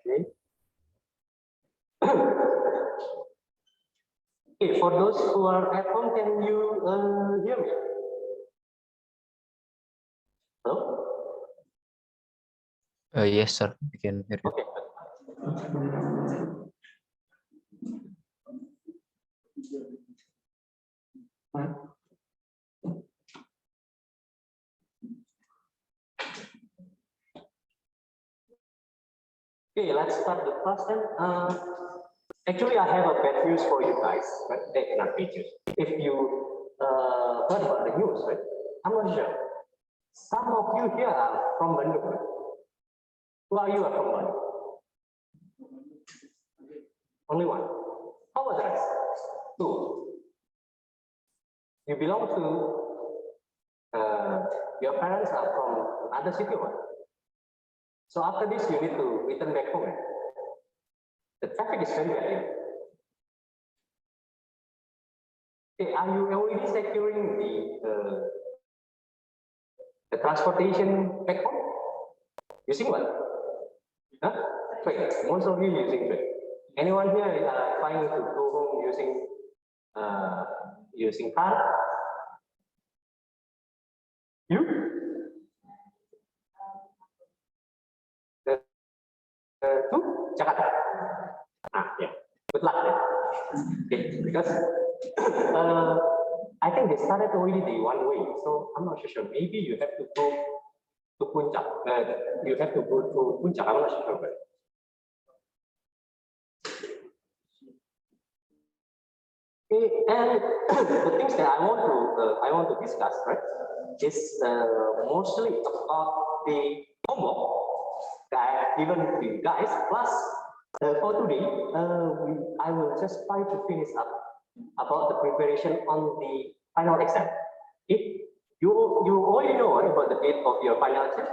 Okay. Okay, for those who are at home, can you hear me? Hello? Yes, sir. We can hear you. Okay. Okay, let's start the class then. Actually, I have a bad news for you guys, but not bad news. If you heard about the news, right? I'm not sure. Some of you here are from Bandung. Right? Who are you from Bandung? Only one. How about the rest? Two. You belong to, your parents are from another city, right? So after this, you need to return back home. Right? The traffic is very bad here. Okay, are you already securing the transportation back home? Using what? Huh? Train. Most of you using train. Anyone here trying to go home using car? You? To Jakarta. Yeah. Good luck then. Okay, because I think they started already the one way, so I'm not sure. Maybe you have to go to Puncak. You have to go to Puncak. I'm not sure. Okay, and the things that I want to discuss, right, is mostly about the homework that I have given to you guys. Plus, for today, I will just try to finish up about the preparation on the final exam. Okay, you already know about the date of your final exam.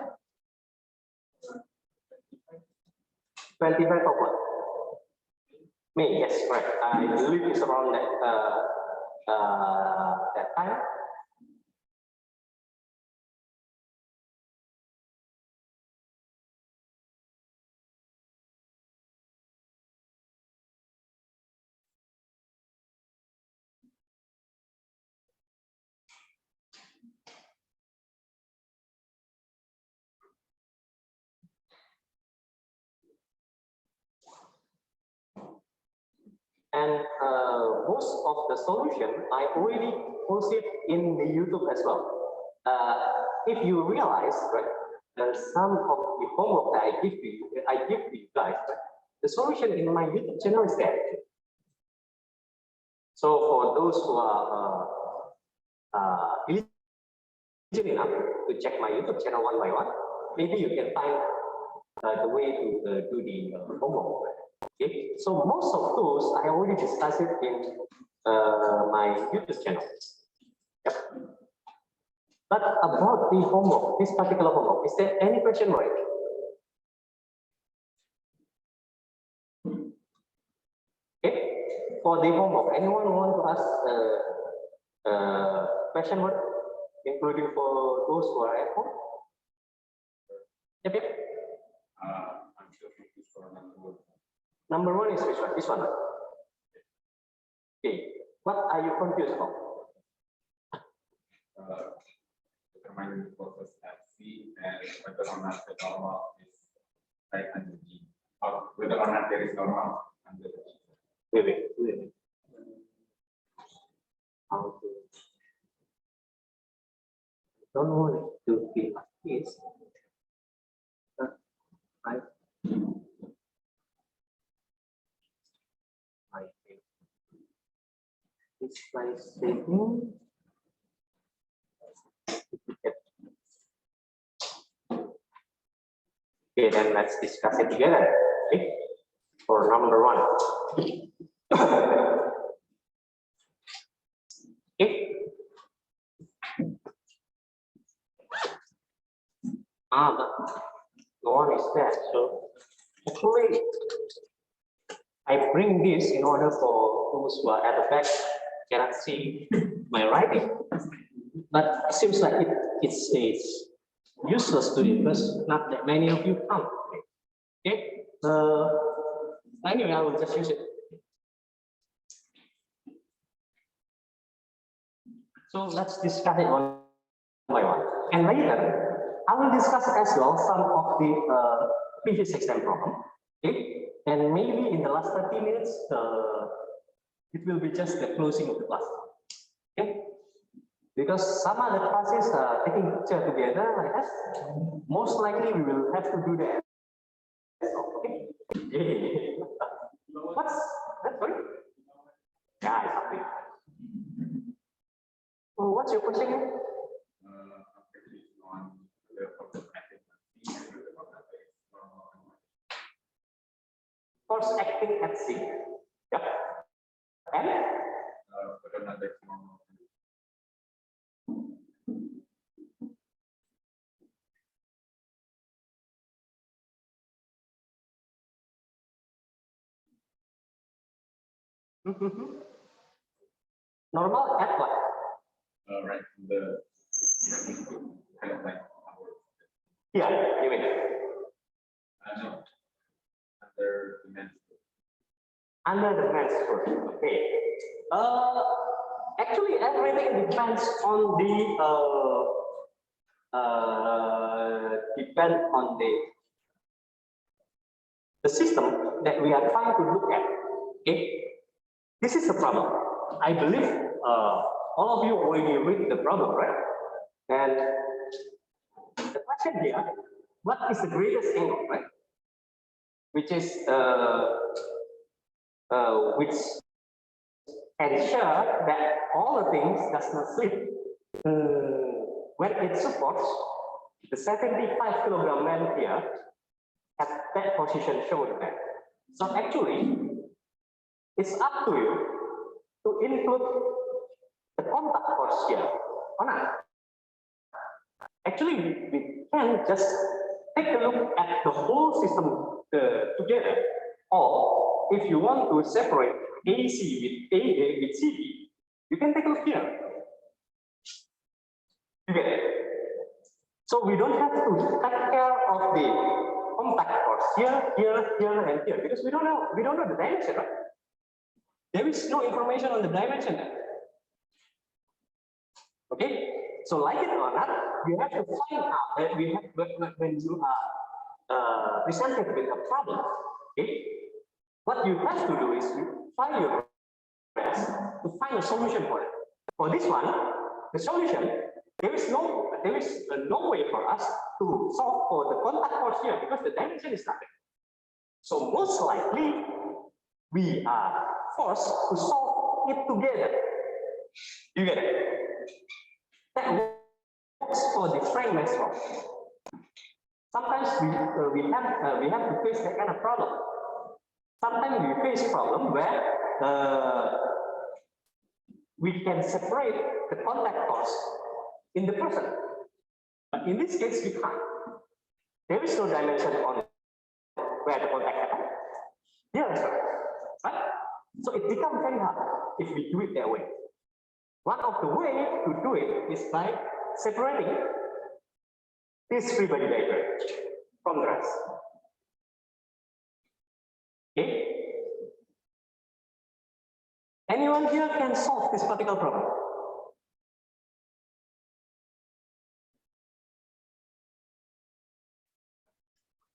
25 of what? May, yes, right. I believe it's around that time. And most of the solution I already posted in the YouTube as well. If you realize, right, some of the homework that I give to you guys, right, the solution in my YouTube channel is there. So for those who are diligent enough to check my YouTube channel one by one, maybe you can find the way to do the homework. Right? Okay, so most of those I already discussed it in my YouTube channel. Yep. But about the homework, this particular homework, is there any question, right? Okay, for the homework, anyone want to ask question, what, including for those who are at home? Yep, yep. I'm still confused for number one is which one? This one. Okay, what are you confused about? Determine the process at C and whether or not the normal is right under G, or whether or not there is normal under G. Wait. How to? Don't want it to be like this. Right. I think display setting. Okay, then let's discuss it together. Okay, for number one. Okay. But no one is there. So actually, I bring this in order for those who are at the back cannot see my writing. But it seems like it's useless to it because not that many of you come. Okay. Anyway, I will just use it. So let's discuss it one by one. And later, I will discuss as well some of the previous exam problem. Okay? And maybe in the last 30 minutes, it will be just the closing of the class. Okay? Because some other classes are taking picture together like that. Most likely we will have to do that. Okay? Yeah. What's that? Sorry? Yeah, exactly. So what's your question? Force acting at sea. Yep. And normal at what? Right. The kind of like Yeah, you mean. no. Under demand. Under the demand score. Okay. Actually, everything depends on the system that we are trying to look at. Okay. This is the problem. I believe all of you already read the problem, right? And the question here, what is the greatest angle, right? Which is which ensure that all the things does not slip when it supports the 75 kilogram man here at that position shown there. So actually, it's up to you to include the contact force here or not. Actually, we can just take a look at the whole system together, or if you want to separate AC with AA with CB, you can take a look here. You get it? So we don't have to take care of the contact force here, and here, because we don't know the dimension, right? There is no information on the dimension there. Okay, so like it or not, you have to find out that we have when you are presented with a problem. Okay, what you have to do is you try your best to find a solution for it. For this one, the solution, there is no way for us to solve for the contact force here because the dimension is nothing. So most likely, we are forced to solve it together. You get it? That works for the frame as well. Sometimes we have to face that kind of problem. Sometimes we face a problem where we can separate the contact force in the person. But in this case, we can't. There is no dimension on where the contact happens. Yes, right? So it becomes very hard if we do it that way. One of the ways to do it is by separating this free body diagram from the rest. Okay? Anyone here can solve this particular problem?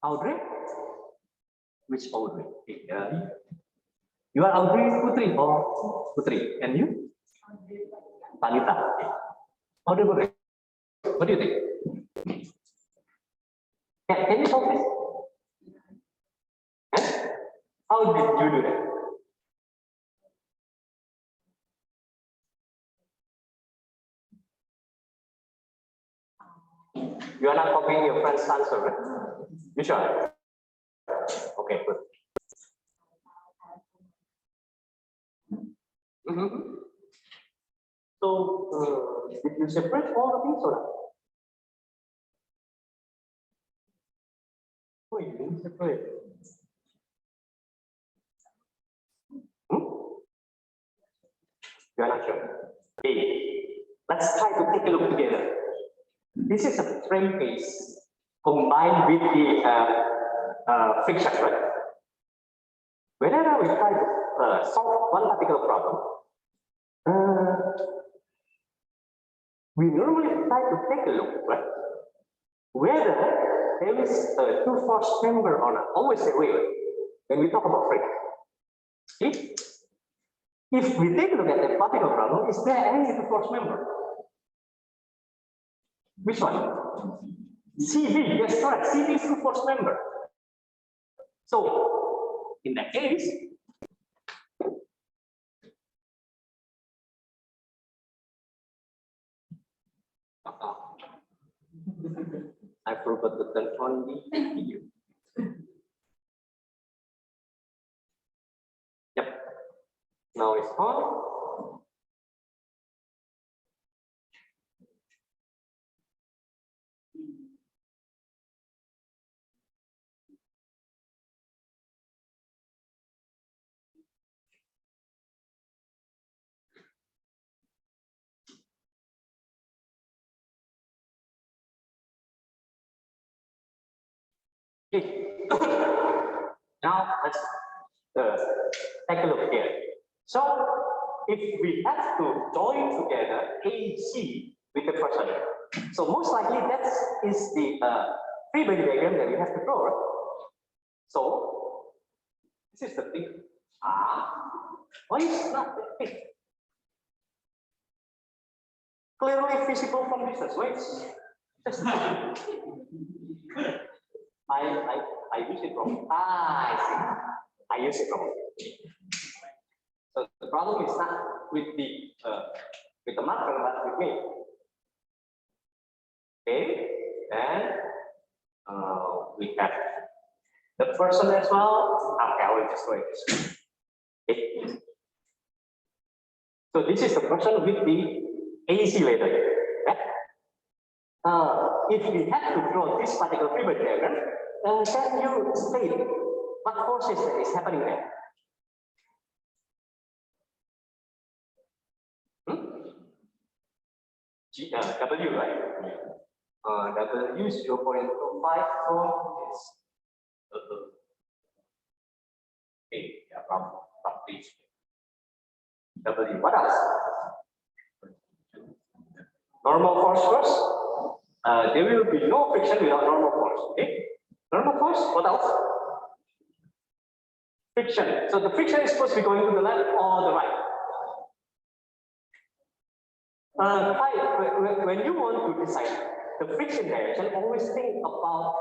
Audrey? Which Audrey? You are Audrey Putri or Putri? And you? Tanita. Audrey Putri. What do you think? Can you solve this? And how did you do that? You are not copying your friend's answer, right? You sure? Okay, good. So, did you separate all the things or not? Oh, you didn't separate. You are not sure. Okay, let's try to take a look together. This is a frame case combined with the friction, right? whenever we try to solve one particular problem, we normally try to take a look, right? Whether there is a two force member or not. Always say, wait, when we talk about friction. If we take a look at the particle problem, is there any two force member? Which one? CV, yes, correct. CV is two force member. So, in that case, I forgot to turn on the video. Yep. Now it's on. Okay. Now let's take a look here. So if we have to join together AC with the person, so most likely that is the free body diagram that we have to draw. Right? So this is the thing. Why is not that big? Clearly visible from distance. Wait. I use it wrong. I see. I use it wrong. So the problem is not with the marker, but with me. Okay, and we have the person as well. Okay, I will just wait. Okay. So this is the person with the AC letter. Okay? If we have to draw this particular free body diagram, can you state what forces is happening there? W, right? W 0.25 from this. Okay, yeah, from this. W, what else? Normal force first. There will be no friction without normal force. Okay? Normal force, what else? Friction. So the friction is supposed to be going to the left or the right. When you want to decide the friction direction, always think about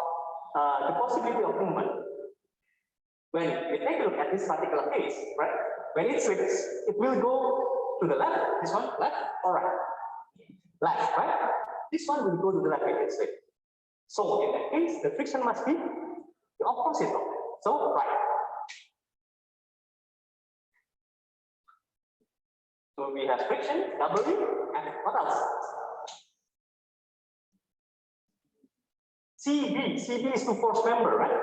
the possibility of movement. When we take a look at this particular case, right? When it slips, it will go to the left. This one, left or right? Left, right? This one will go to the left when it slips. So in that case, the friction must be the opposite of that. So right. So we have friction, W, and what else? CB is two force member, right?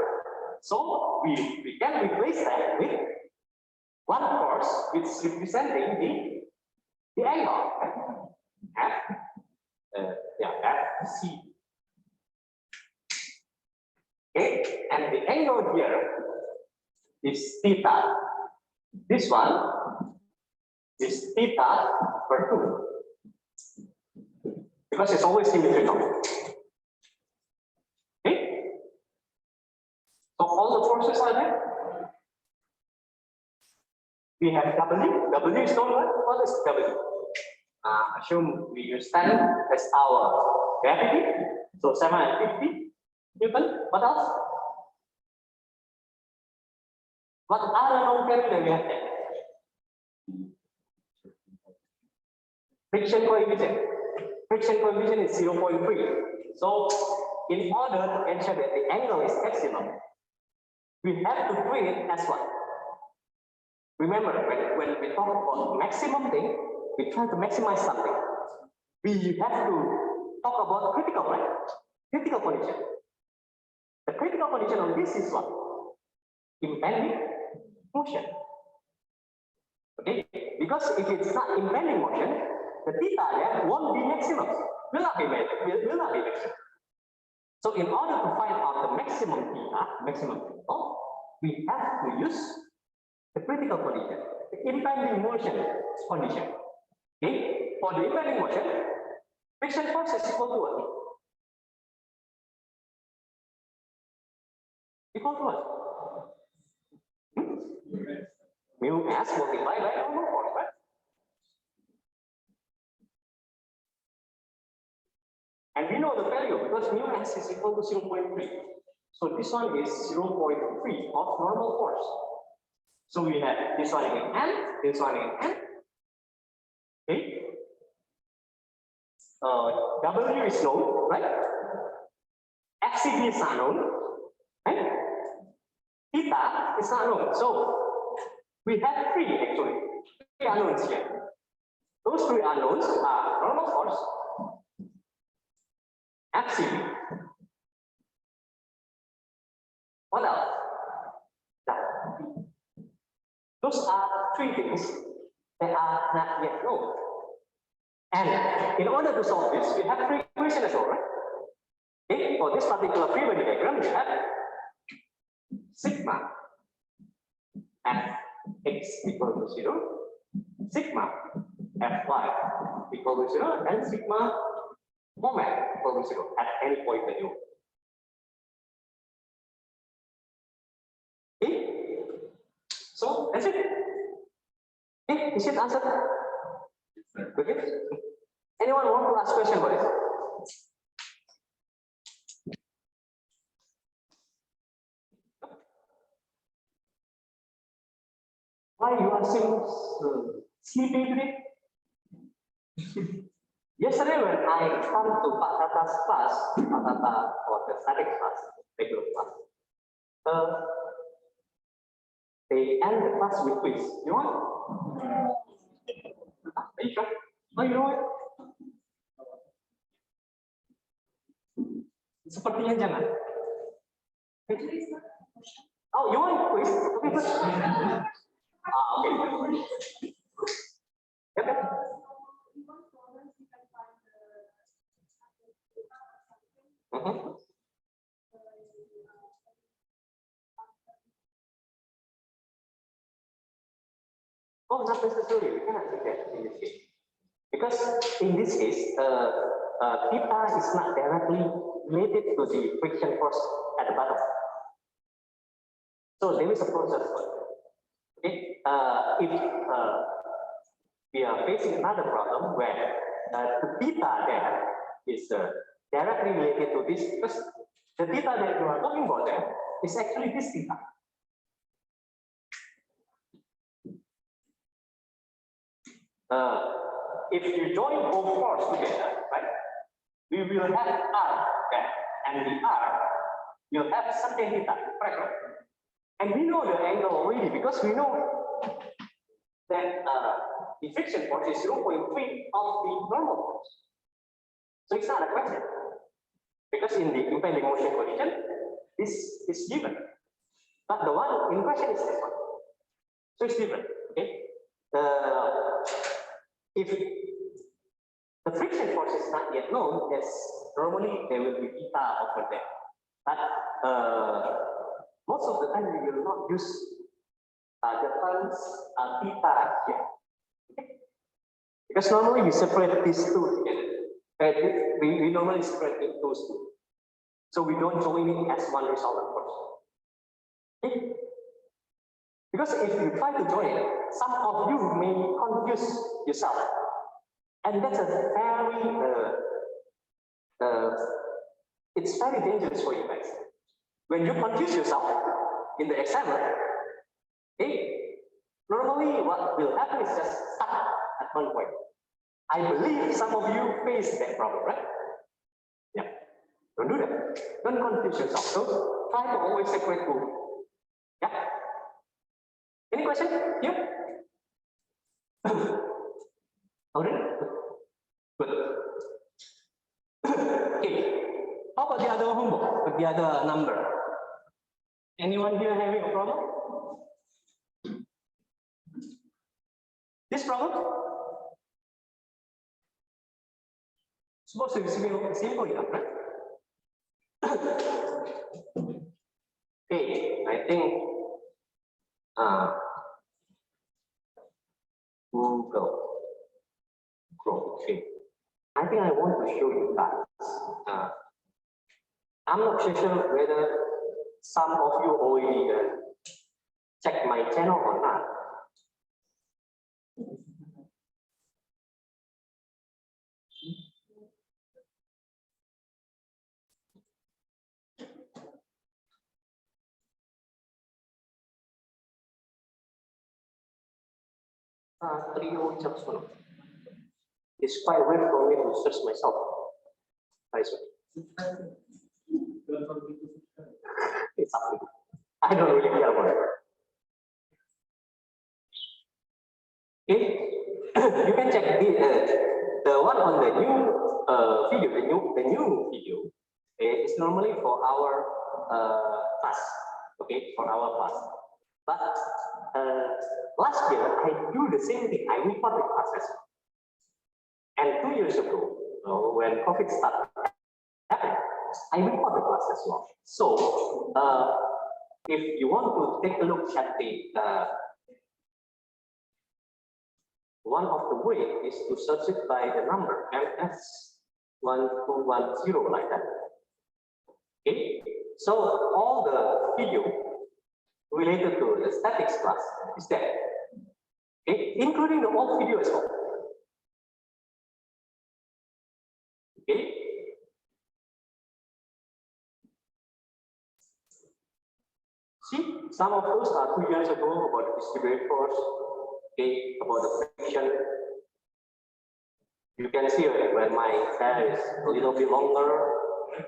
So we can replace that with one force which is representing the angle, right? F, C. Okay, and the angle here is theta. This one is theta per 2. Because it's always symmetrical. Okay? So all the forces are there. We have W. W is known what is W? Assume we use 10 as our gravity. So 750 Newton. What else? What other known gravity that we have there? Friction coefficient. Friction coefficient is 0.3. So, in order to ensure that the angle is maximum, we have to treat it as what? Remember, when we talk about maximum thing, we try to maximize something. We have to talk about critical, right? Critical condition. The critical condition on this is what? Impending motion. Okay, because if it's not impending motion, the theta there won't be maximum. Will not be maximum. So in order to find out the maximum theta, we have to use the critical condition, the impending motion condition. Okay, for the impending motion, friction force is equal to what? Equal to what? Mu s multiplied by normal force, right? And we know the value because mu s is equal to 0.3. So this one is 0.3 of normal force. So we have this one in n, this one in n. Okay. W is known, right? FCD is not known, right? Theta is not known. So we have three unknowns here. Those three unknowns are normal force, FCD. What else? Those are three things that are not yet known. And in order to solve this, we have three equations as well, right? Okay, for this particular free body diagram, we have sigma fx equal to 0, sigma fy equal to 0, and sigma moment equal to 0 at any point that you want. Okay, so that's it. Okay, is it answered? Okay. Anyone want to ask question about it? Why you are still sleeping today? Yesterday when I come to Pak Tata's class, Pak Tata for the static class, regular class, they end the class with quiz. You want? Are you sure? Oh, you know it? Sepertinya jangan. Oh, you want quiz? Okay, good. Okay. Okay. Oh, not necessarily. We cannot do that in this case. Because in this case, theta is not directly related to the friction force at the bottom. So there is a process. Okay, if we are facing another problem where the theta there is directly related to this, because the theta that you are talking about there is actually this theta. If you join both forces together, right, we will have R there, and the R will have certain theta pressure. And we know the angle already because we know that the friction force is 0.3 of the normal force. So it's not a question. Because in the impending motion condition, this is given. But the one in question is this one. So it's different. Okay. If the friction force is not yet known, yes, normally there will be theta over there. But most of the time we will not use the terms theta here. Okay? Because normally we separate these two together. We normally separate those two. So we don't join it as one resultant force. Okay? Because if you try to join it, some of you may confuse yourself. And that's a very, it's very dangerous for you guys. When you confuse yourself in the exam, okay, normally what will happen is just stuck at one point. I believe some of you face that problem, right? Yeah. Don't do that. Don't confuse yourself. So try to always separate both. Yeah. Any question? You? Alright? Good. Okay. How about the other homework? The other number? Anyone here having a problem? This problem? Supposed to be simple enough, right? Okay, I think Google Chrome. Okay. I think I want to show you guys. I'm not so sure whether some of you already check my channel or not. Trio Jackson. It's quite weird for me to search myself. It's up to you. I don't really care about it. Okay, you can check the one on the new video. The new video is normally for our class. Okay, for our class. But last year I do the same thing. I recorded classes, and 2 years ago, when COVID started happening, I recorded class as well. So if you want to take a look at the one of the way is to search it by the number MS1210 like that. Okay, so all the video related to the statics class is there. Okay, including the old video as well. Okay. See, some of those are 2 years ago about the distributed force. Okay, about the friction. You can see when my hair is a little bit longer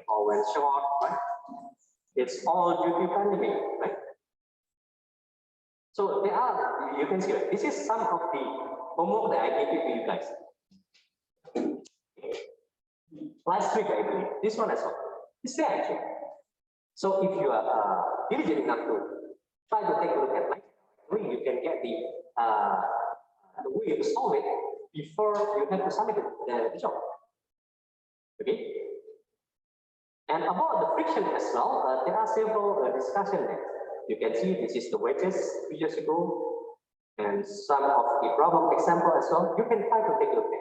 or when short, right? It's all due to pandemic, right? So there are, you can see, this is some of the homework that I gave it to you guys. Last week, I believe, this one as well. It's there actually. So if you are diligent enough to try to take a look at my way, you can get the way to solve it before you have to submit the job. Okay. And about the friction as well, there are several discussions there. You can see this is the wedges 2 years ago, and some of the problem example as well. You can try to take a look at.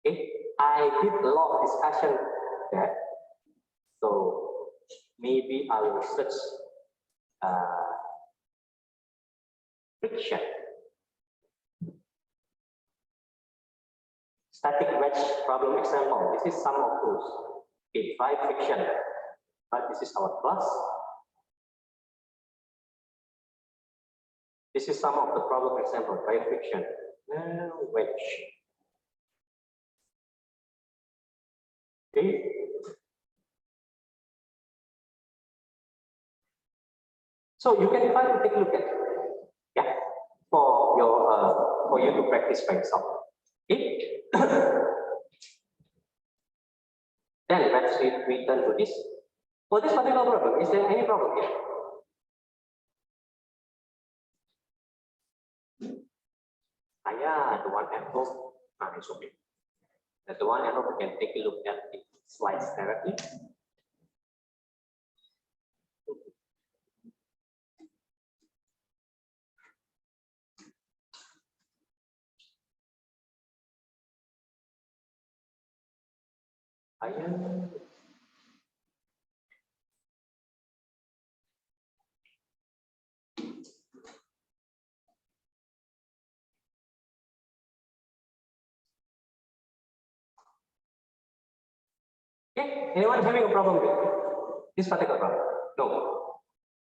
Okay, I did a lot of discussion there, so maybe I will search friction. Static wedge problem example. This is some of those. Okay, 5 friction. But this is our class. This is some of the problem example. 5 friction. Wedge. Okay. So you can try to take a look at it. Yeah, for your for you to practice by yourself. Okay. Then let's return to this. For this particular problem, is there any problem here? Yeah, the one at home. It's okay. That's the one at home. We can take a look at the slides directly. Okay, anyone having a problem with this particular problem? No.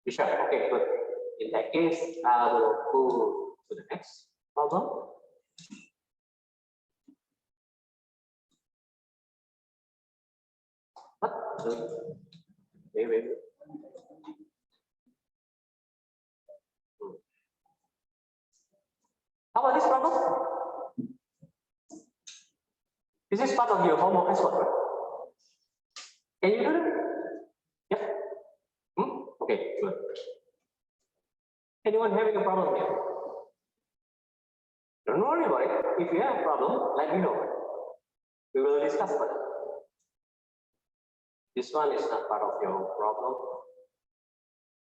You sure? Okay, good. In that case, I will go to the next problem. What? Wait. How about this problem? This is part of your homework as well, right? Can you do it? Yeah. Okay, good. Anyone having a problem here? Don't worry about it. If you have a problem, let me know. We will discuss further. This one is not part of your problem.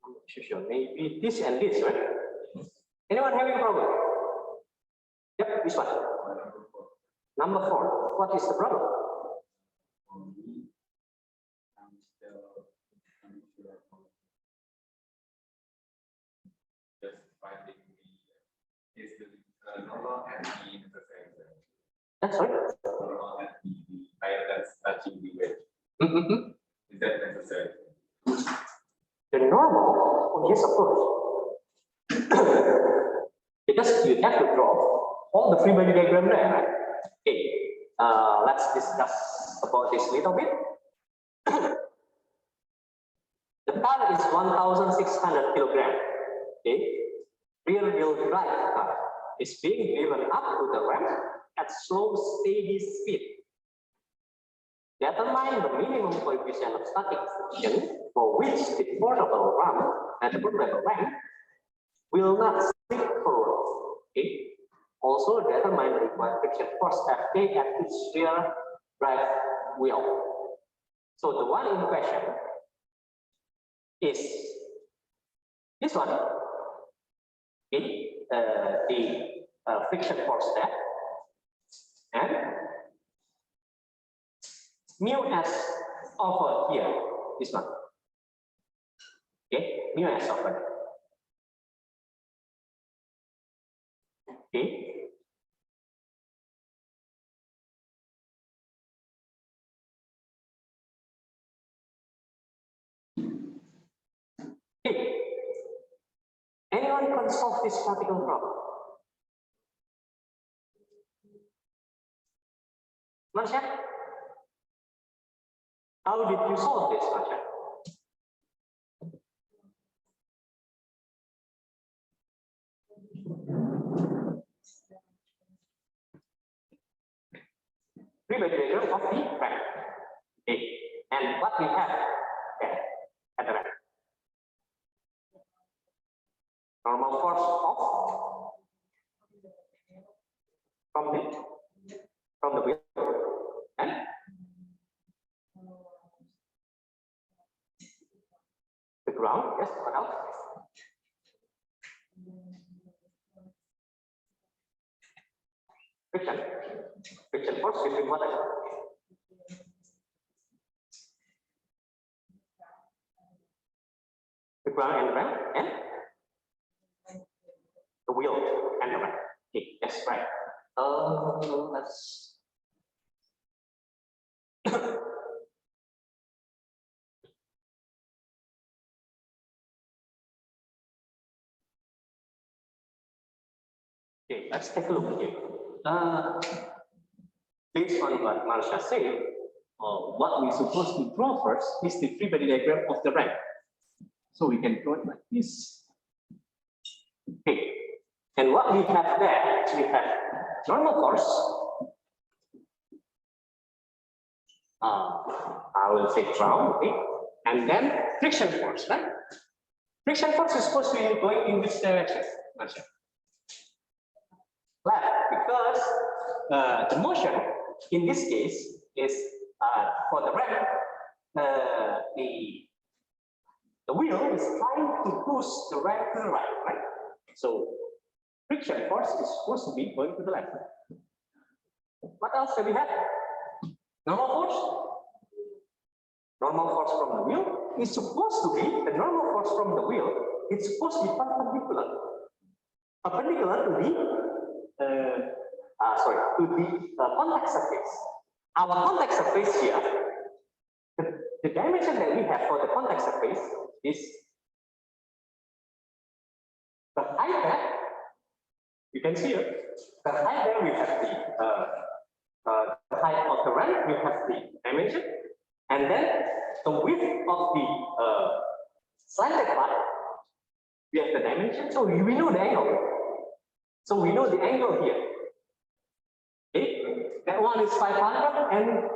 I'm not sure. Maybe this and this, right? Anyone having a problem? Which one? Number 4. Number 4. What is the problem? For me, I'm still unsure of just finding is the normal and the necessary. That's right. Normal and the higher that's touching the weight. Is that necessary? The normal, oh yes, of course. Because you have to draw all the free body diagram there, right? Okay, let's discuss about this little bit. The car is 1,600 kilogram. Okay, rear-wheel drive car is being driven up to the ramp at slow, steady speed. Determine the minimum coefficient of static friction for which the portable ramp and the portable ramp will not slip forward. Okay. Also determine the required friction force Fk at each rear drive wheel. So the one in question is this one. Okay. The friction force there and mu s over here, this one. Okay, mu s over there. Okay. Okay. Anyone can solve this particle problem? Marsha? How did you solve this, Marsha? Free body diagram of the ramp. Okay. And what we have there at the ramp? Normal force of from the wheel and the ground. Yes, what else? Friction force between what else? The ground and the ramp and the wheel and the ramp. Okay, that's right. Let's okay, let's take a look here. Based on what Marsha said, what we're supposed to draw first is the free body diagram of the ramp. So we can draw it like this. Okay, and what we have there, we have normal force. I will say ground, okay, and then friction force, right? Friction force is supposed to be going in which direction, Marsha? Left, because the motion in this case is for the ramp, the wheel is trying to push the ramp to the right? So friction force is supposed to be going to the left. What else do we have? Normal force. Normal force from the wheel is supposed to be the normal force from the wheel. It's supposed to be perpendicular to the contact surface. Our contact surface here, the dimension that we have for the contact surface is the height that you can see here. The height there we have the height of the ramp, we have the dimension, and then the width of the slanted part, we have the dimension. So we know the angle. So we know the angle here. Okay, that one is 500 and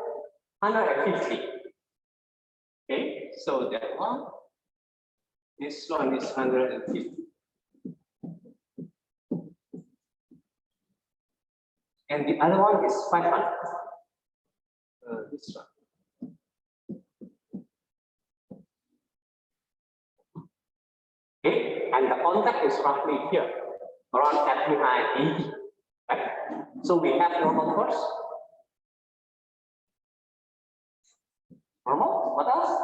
150. Okay, so that one, this one is 150. And the other one is 500. This one. Okay, and the contact is roughly here, around at 80. Right? So we have normal force. Normal. What else?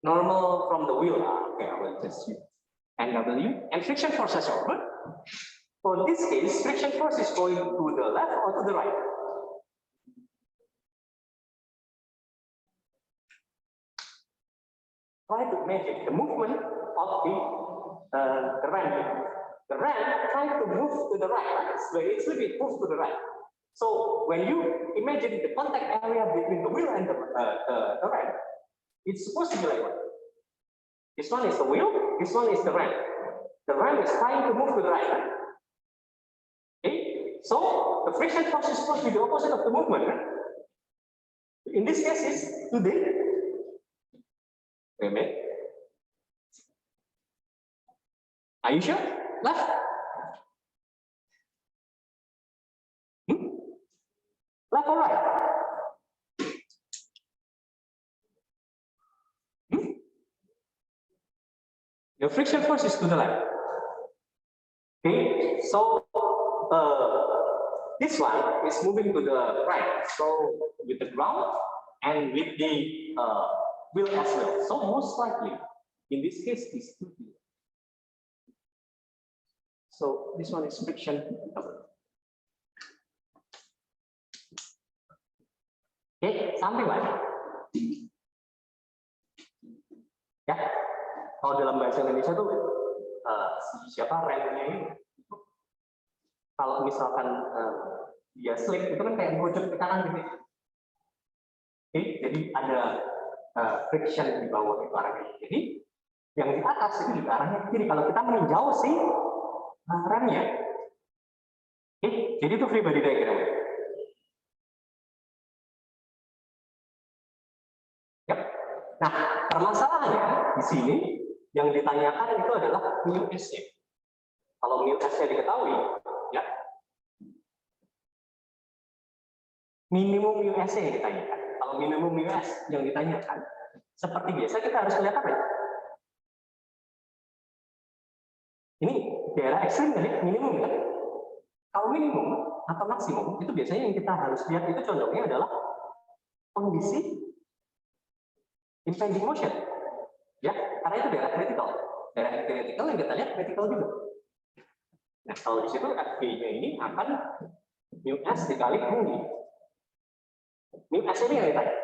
Normal from the wheel. Okay, I will just use NW and friction force as well. For this case, friction force is going to the left or to the right? Try to imagine the movement of the ram. The ram trying to move to the right. So it's a bit move to the right. So when you imagine the contact area between the wheel and the ram, it's supposed to be like what? This one is the wheel, this one is the ram. The ram is trying to move to the right. Right? Okay, so the friction force is supposed to be the opposite of the movement. Right? In this case, is to the wait. Are you sure? Left? Left or right? The friction force is to the left. Okay, so this one is moving to the right. So with the ground and with the wheel as well. So most likely, in this case, is to the. So this one is friction. Okay, something like that. Ya, kalau dalam bahasa Indonesia tuh siapa remnya ini? Kalau misalkan dia slip itu kan kayak bocor ke kanan gitu. Oke, jadi ada friction di bawah itu arahnya. Jadi yang di atas itu juga arahnya kiri. Kalau kita meninjau si remnya, oke, jadi itu free body diagram. Yep. Nah, permasalahannya di sini yang ditanyakan itu adalah mu s-nya. Kalau mu s-nya diketahui, ya, minimum mu s-nya yang ditanyakan. Kalau minimum mu s yang ditanyakan, seperti biasa kita harus melihat apa ya? Ini daerah ekstrim kan ya, minimum kan? Kalau minimum atau maksimum, itu biasanya yang kita harus lihat itu contohnya adalah kondisi impending motion. Ya, karena itu daerah kritikal. Daerah kritikal yang kita lihat kritikal juga. Nah, kalau di situ FG-nya ini akan mu s dikali mu. Mu s ini yang ditanya.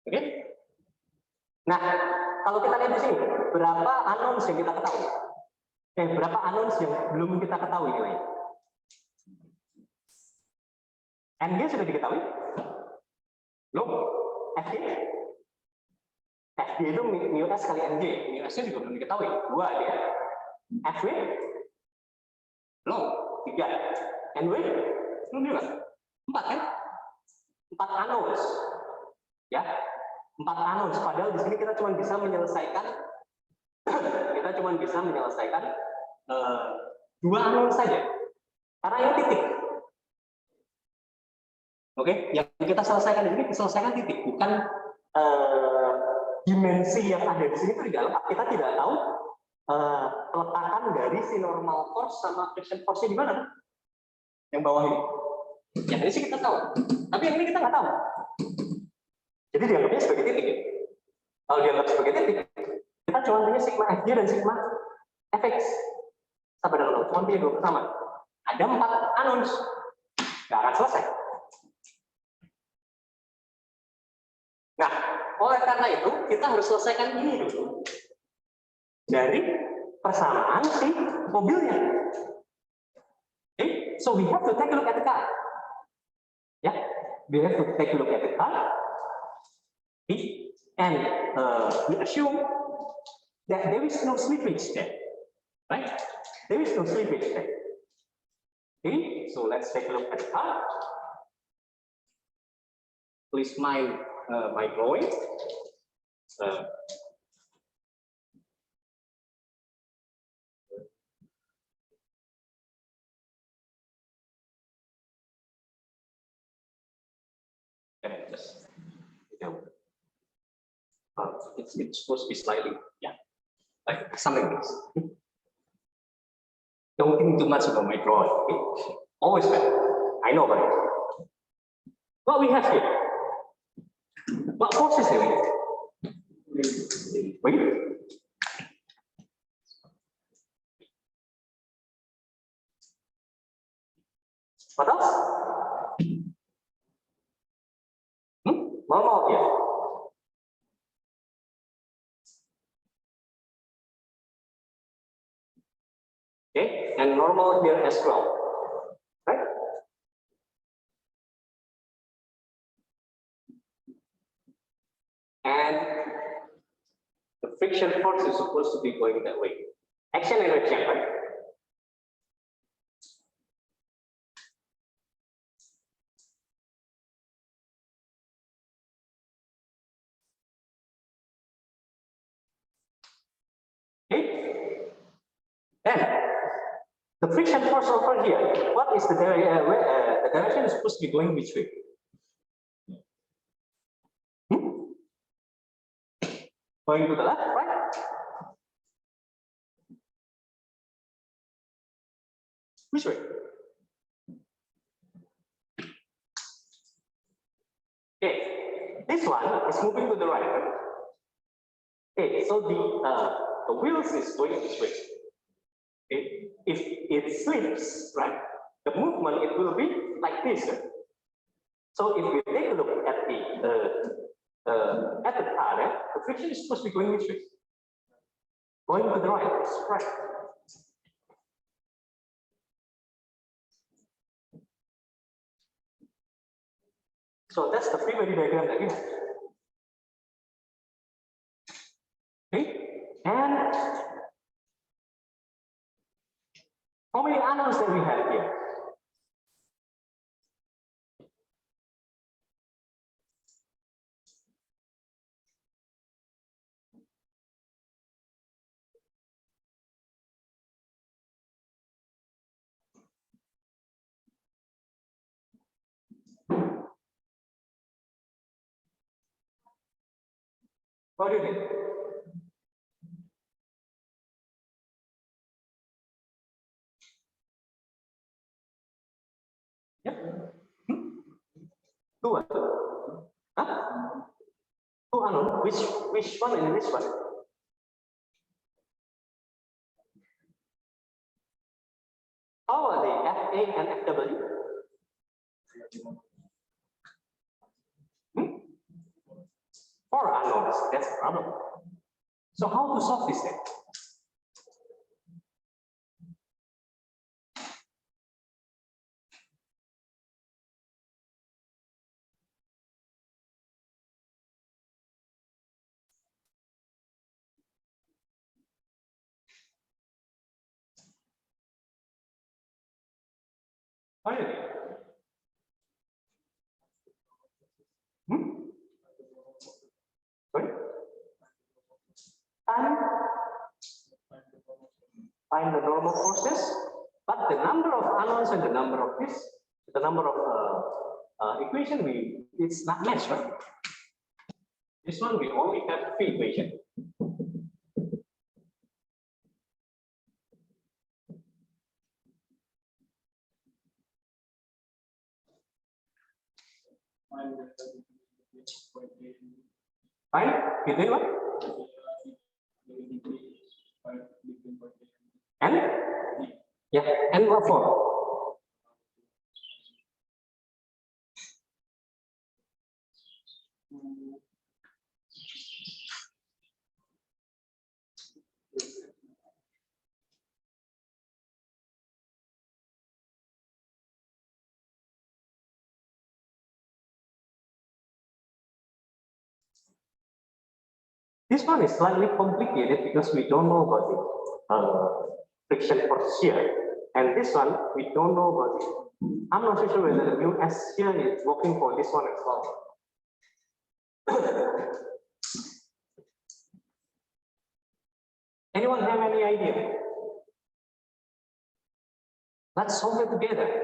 Oke? Nah, kalau kita lihat di sini, berapa unknowns yang kita ketahui? Berapa unknowns yang belum kita ketahui nilainya? NG sudah diketahui? Belum? FG? FG itu mu s kali NG. Mu s-nya juga belum diketahui. 2 dia. FW? Belum. 3. NW? Belum juga. 4 kan? 4 unknowns. Ya. 4 unknowns. Padahal di sini kita cuma bisa menyelesaikan 2 unknowns saja. Karena ini titik. Oke, yang kita selesaikan di sini selesaikan titik, bukan dimensi yang ada di sini itu di dalam. Kita tidak tahu peletakan dari si normal force sama friction force-nya di mana. Yang bawah ini. Yang ini sih kita tahu, tapi yang ini kita nggak tahu. Jadi dianggapnya sebagai titik. Ya? Kalau dianggap sebagai titik, kita cuma punya sigma fj dan sigma fx. Sama dengan cuma punya 2 persamaan. Ada 4 unknowns, nggak akan selesai. Nah, oleh karena itu kita harus selesaikan ini dulu dari persamaan si mobilnya. Okay, so we have to take a look at the car. Yeah, we have to take a look at the car. Okay, and we assume that there is no slippage there, right? There is no slippage there. Okay, so let's take a look at the car. Please mind my drawing. It's supposed to be slightly, yeah. like something like this. Don't think too much about my drawing. Okay? Always better. I know about it. What we have here? What forces do we have? Wait. What else? Normal here. Okay, and normal here as well, right? And the friction force is supposed to be going that way. Action and reaction, right? Okay. Then the friction force over here. What is the direction is supposed to be going which way? Going to the left, right? Which way? Okay, this one is moving to the right, right? Okay, so the wheels is going this way. Okay, if it slips, right, the movement it will be like this. So if we take a look at the car, the friction is supposed to be going which way? Going to the right, right. So that's the free body diagram that we have. Okay, and how many unknowns that we have here? What do you think? Yeah. Two unknown. Huh? Two unknown. Which one and which one? How are they? FA and FW? Four unknowns. That's the problem. So how to solve this then? What do you think? Sorry? And find the normal forces, but the number of unknowns and the number of this, the number of equation, it's not matched, right? This one we only have three equations. Fine, you doing what? And? Yeah, and what for? This one is slightly complicated because we don't know about the friction force here. And this one, we don't know about it. I'm not so sure whether the mu S here is working for this one as well. Anyone have any idea? Let's solve it together.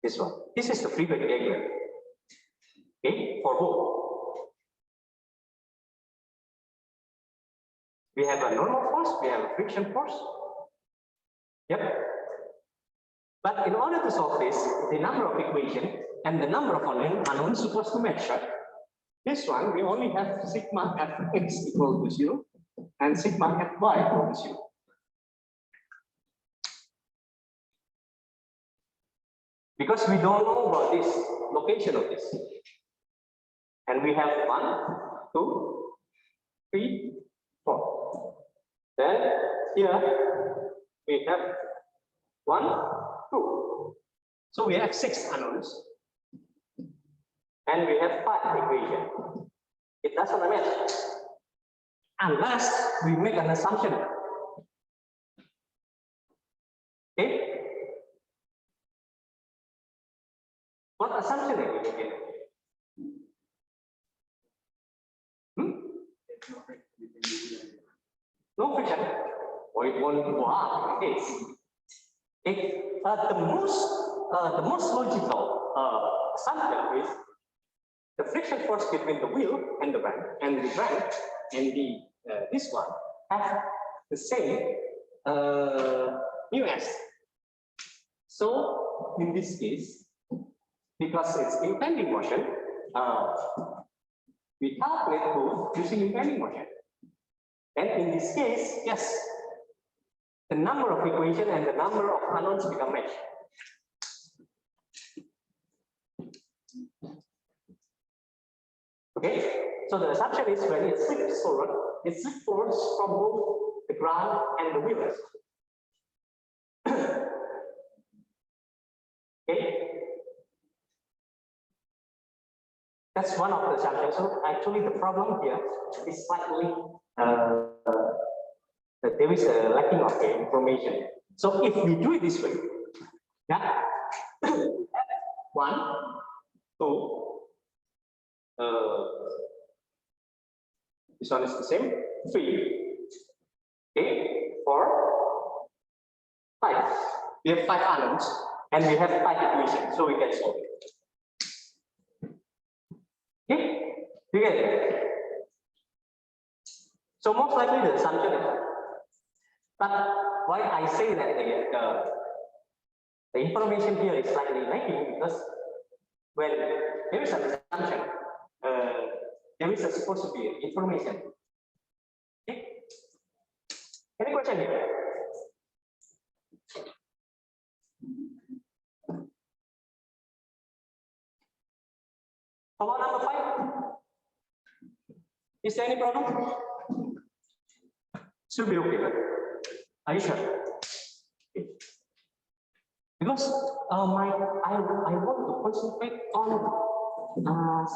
This one. This is the free body diagram. Okay, for both. We have a normal force, we have a friction force. Yep. But in order to solve this, the number of equations and the number of unknowns supposed to match, right? This one, we only have sigma fx equal to 0 and sigma fy equal to 0. Because we don't know about this location of this. And we have 1, 2, 3, 4. Then here we have 1, 2. So we have 6 unknowns. And we have 5 equations. It doesn't match. Unless we make an assumption. Okay? What assumption are we making? No friction. Or it won't go up. Okay. The most logical assumption is the friction force between the wheel and the ramp and the this one have the same μs. So in this case, because it's impending motion, we calculate both using impending motion. And in this case, yes, the number of equations and the number of unknowns become matched. Okay, so the assumption is when it slips forward from both the ground and the wheels. Okay, that's one of the assumptions. So actually, the problem here is slightly there is a lacking of information. So if we do it this way, yeah, 1, 2. This one is the same. 3, okay, 4, 5. We have 5 unknowns and we have 5 equations, so we can solve it. Okay, you get it. So most likely the assumption is right. But why I say that the information here is slightly lacking, because when there is an assumption, there is supposed to be information. Okay? Any question here? How about number 5? Is there any problem? Should be okay, right? Are you sure? Okay. Because I want to concentrate on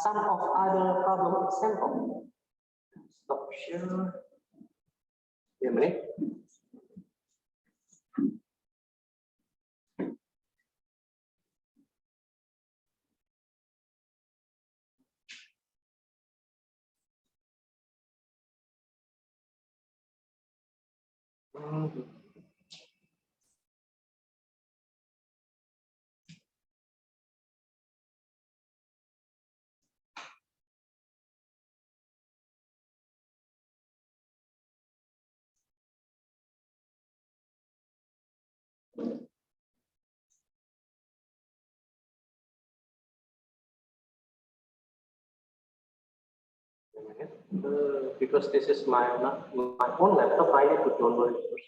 some of other problem example. Stop share. Wait a minute. Because this is my own laptop, I need to download it first.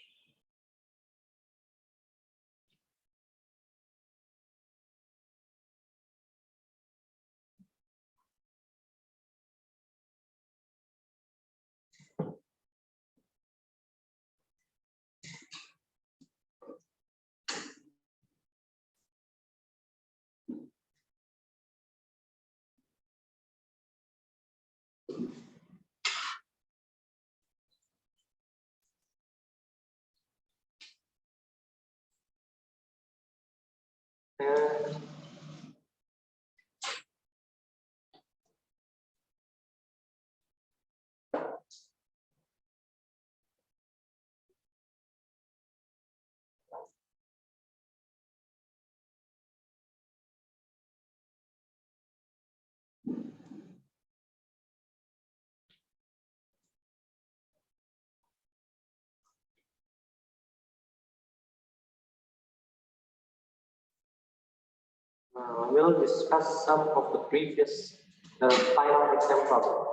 We'll discuss some of the previous final exam problem.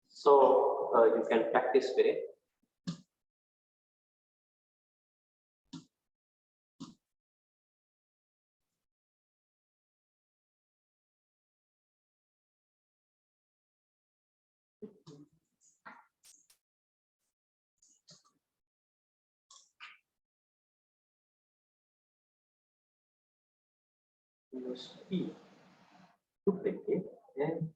So you can practice with it. Use P duplicate and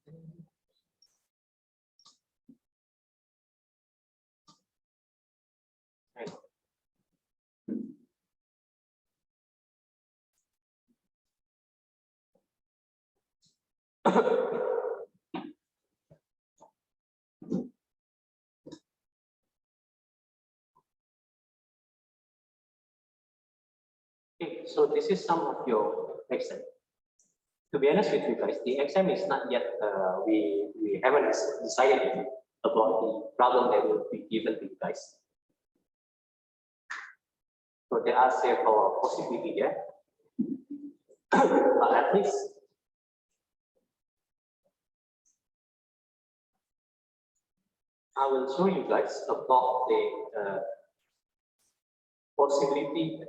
okay, so this is some of your exam. To be honest with you guys, the exam is not yet, we haven't decided about the problem that will be given to you guys. So there are several possibilities there, but at least I will show you guys about the possibility.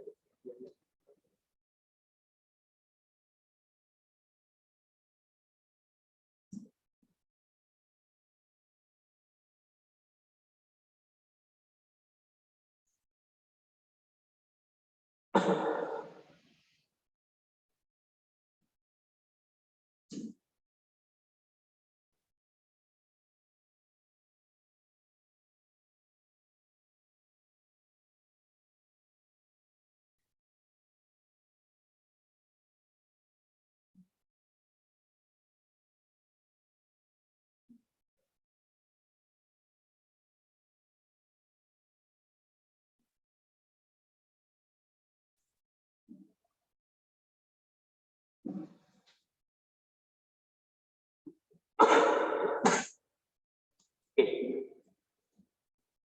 Okay,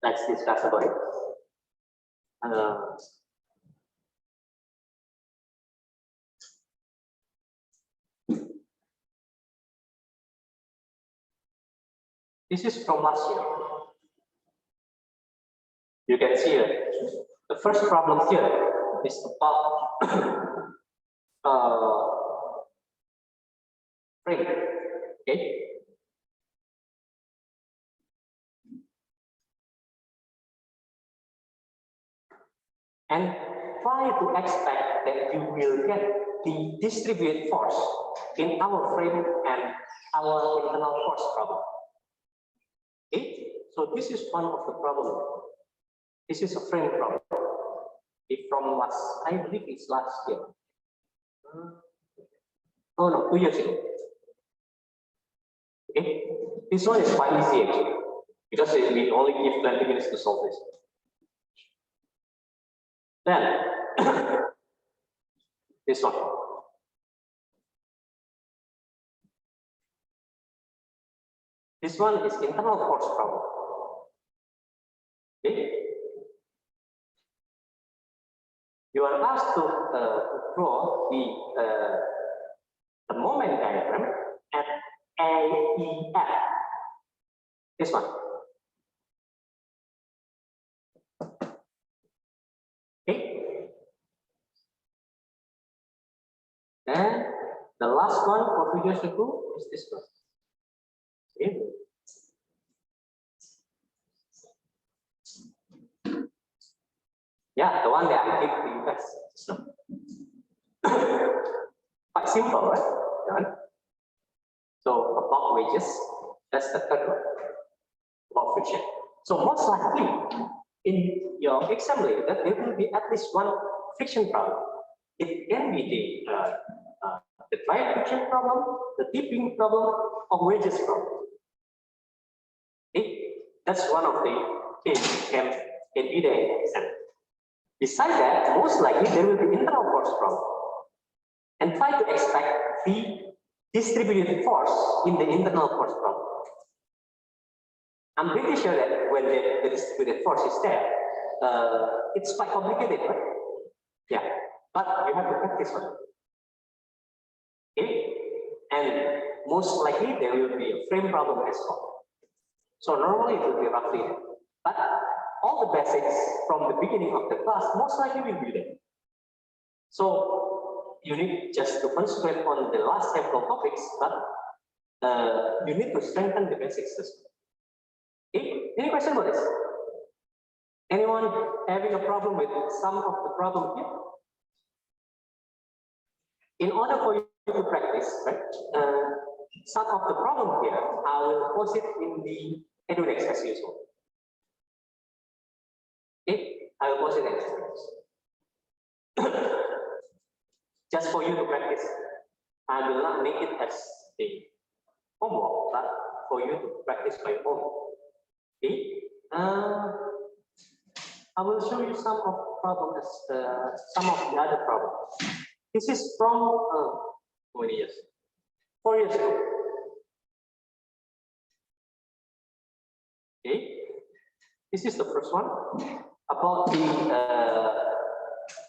let's discuss about it. This is from last year. You can see that the first problem here is about frame. Okay. And try to expect that you will get the distributed force in our frame and our internal force problem. Okay, so this is one of the problems. This is a frame problem. If from last, I believe it's last year. Oh no, 2 years ago. Okay, this one is quite easy actually, because we only give 20 minutes to solve this. Then this one. This one is internal force problem. Okay. You are asked to draw the moment diagram at AEF. This one. Okay. And the last one for 2 years ago is this one. Okay. Yeah, the one that I gave to you guys. So, quite simple, right? Done. So about wages, that's the third one. About friction. So most likely in your exam later, there will be at least one friction problem. It can be the dry friction problem, the tipping problem, or wages problem. Okay? That's one of the things can be there in the exam. Besides that, most likely there will be internal force problem. And try to expect the distributed force in the internal force problem. I'm pretty sure that when the distributed force is there, it's quite complicated, right? Yeah, but you have to practice first. Okay, and most likely there will be a frame problem as well. So normally it will be roughly there. But all the basics from the beginning of the class most likely will be there. So you need just to concentrate on the last several topics, but you need to strengthen the basics as well. Okay, any question about this? Anyone having a problem with some of the problem here? In order for you to practice, right, some of the problem here, I will post it in the EduDex as usual. Okay, I will post it as usual. Just for you to practice. I will not make it as a homework, but for you to practice by home. Okay, I will show you some of the problems, some of the other problems. This is from how many years? 4 years ago. Okay, this is the first one about the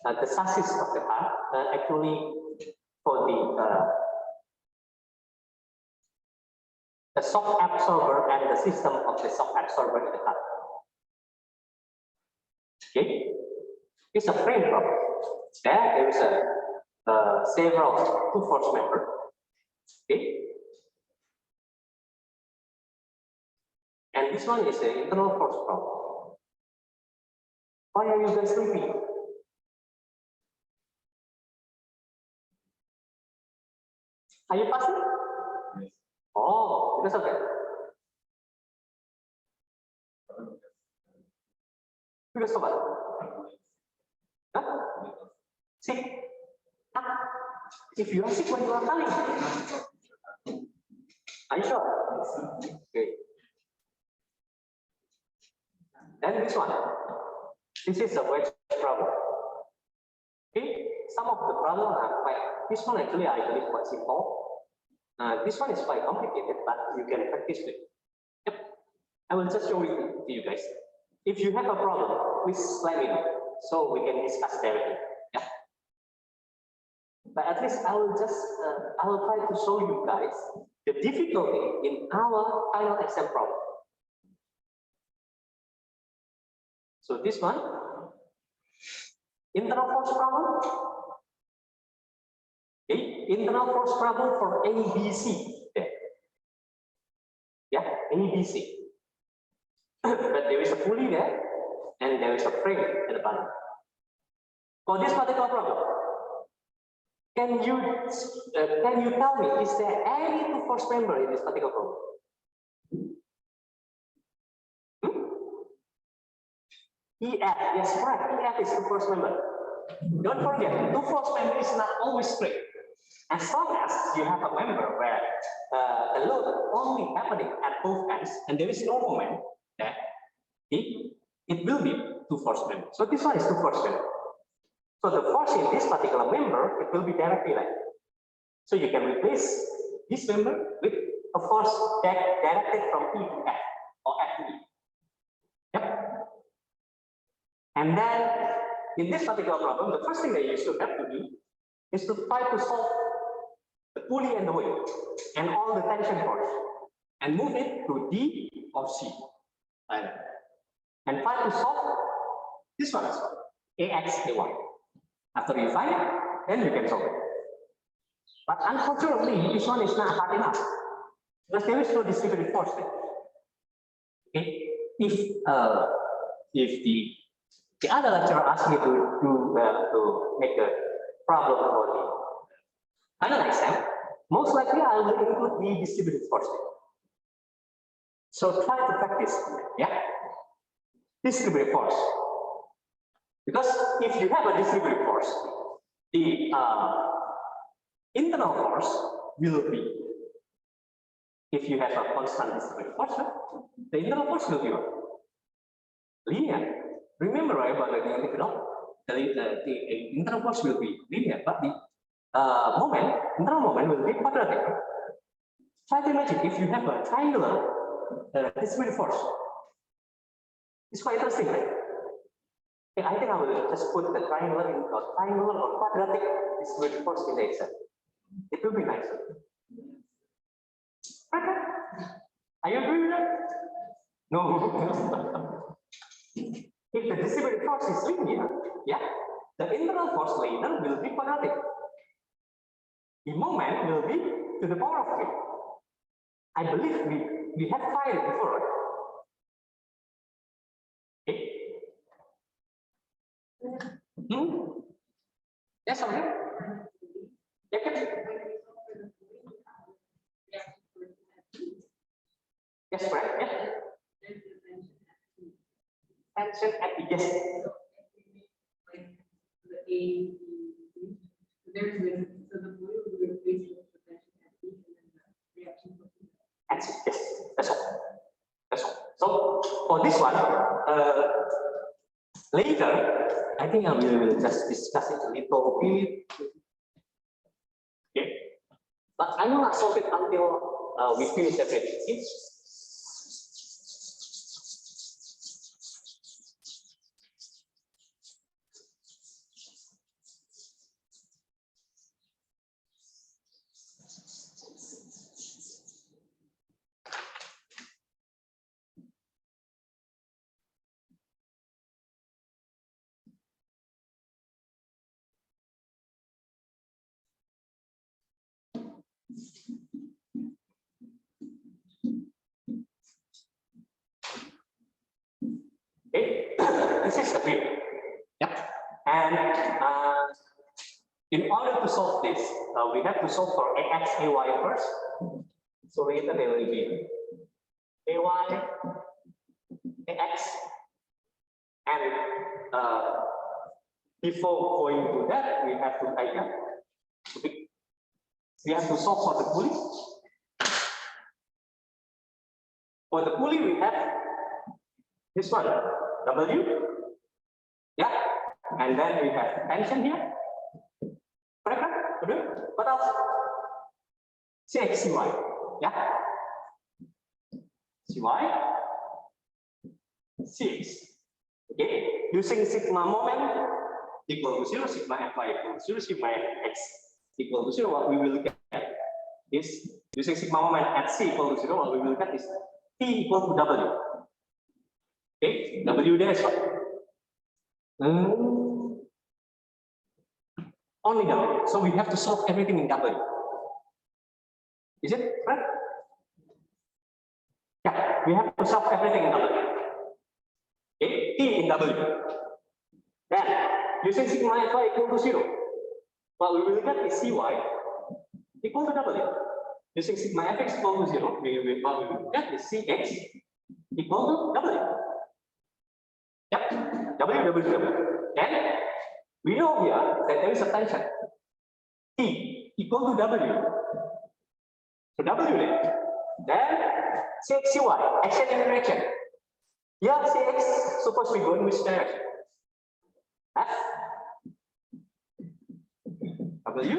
chassis of the car. Actually, for the shock absorber and the system of the shock absorber in the car. Okay, it's a frame problem. There is a several two-force member. Okay, and this one is an internal force problem. Why are you guys sleeping? Are you passing? Yes. Oh, because of that. Because of what? Huh? Sick. Huh? If you are sick, when you are coming? Are you sure? Okay. Then this one. This is a wedge problem. Okay. Some of the problems are quite. This one actually I believe quite simple. This one is quite complicated, but you can practice with. Yep. I will just show it to you guys. If you have a problem, please let me know so we can discuss directly. Yeah. But at least I will try to show you guys the difficulty in our final exam problem. So this one, internal force problem. Okay, internal force problem for ABC. There. Yeah, ABC. But there is a pulley there, and there is a frame at the bottom. For this particular problem, can you tell me, is there any two-force member in this particular problem? EF, yes, correct. EF is two-force member. Don't forget, two-force member is not always straight. As long as you have a member where the load only happening at both ends and there is no moment, that it will be two-force member. So this one is two-force member. So the force in this particular member, it will be directly like. So you can replace this member with a force that directed from E to F or F to E. Yep. And then in this particular problem, the first thing that you should have to do is to try to solve the pulley and the weight and all the tension force and move it to D or C. Like that. And try to solve this one as well, AX, AY. After you find it, then you can solve it. But unfortunately, this one is not hard enough because there is no distributed force there. Okay, if the other lecturer asks me to make a problem for the final exam, most likely I will include the distributed force there. So try to practice, yeah, distributed force. Because if you have a distributed force, the internal force will be, if you have a constant distributed force, the internal force will be what? Linear. Remember, right, about the integral, the internal force will be linear, but the internal moment will be quadratic. Try to imagine if you have a triangular distributed force. It's quite interesting, right? Okay, I think I will just put the triangular in triangular or quadratic distributed force in the Excel. It will be nicer. Okay. Are you agree with that? No. If the distributed force is linear, yeah, the internal force later will be quadratic. The moment will be to the power of 3. I believe we have tried it before, right? Okay. Yes, okay. Yeah, okay. Yes, correct. Yes. Tension at the yes. Yes, that's all. That's all. So for this one, later, I think I will just discuss it a little bit. Okay. But I will not solve it until we finish everything. Okay? Okay, this is the view. Yep. And in order to solve this, we have to solve for ax, ay first. So later there will be ay, ax, and before going to that, we have to solve for the pulley. For the pulley, we have this one, W. Yeah, and then we have tension here. Correct? What else? CX, CY. Yeah. CY. CX. Okay. Using sigma moment equal to 0, sigma Fy equal to 0, sigma X equal to 0, what we will get is using sigma moment at C equal to 0, what we will get is T equal to W. Okay, W there is what? Only W. So we have to solve everything in W. Is it right? Yeah, we have to solve everything in W. Okay, T in W. Then, using sigma Fy equal to 0, what we will get is Cy equal to W. Using sigma Fx equal to 0, what we will get is Cx equal to W. Yep, W. And we know here that there is a tension. T equal to W. So W there. Then Cx, Cy, action and reaction. Yeah, Cx supposed to be going which direction? F. W.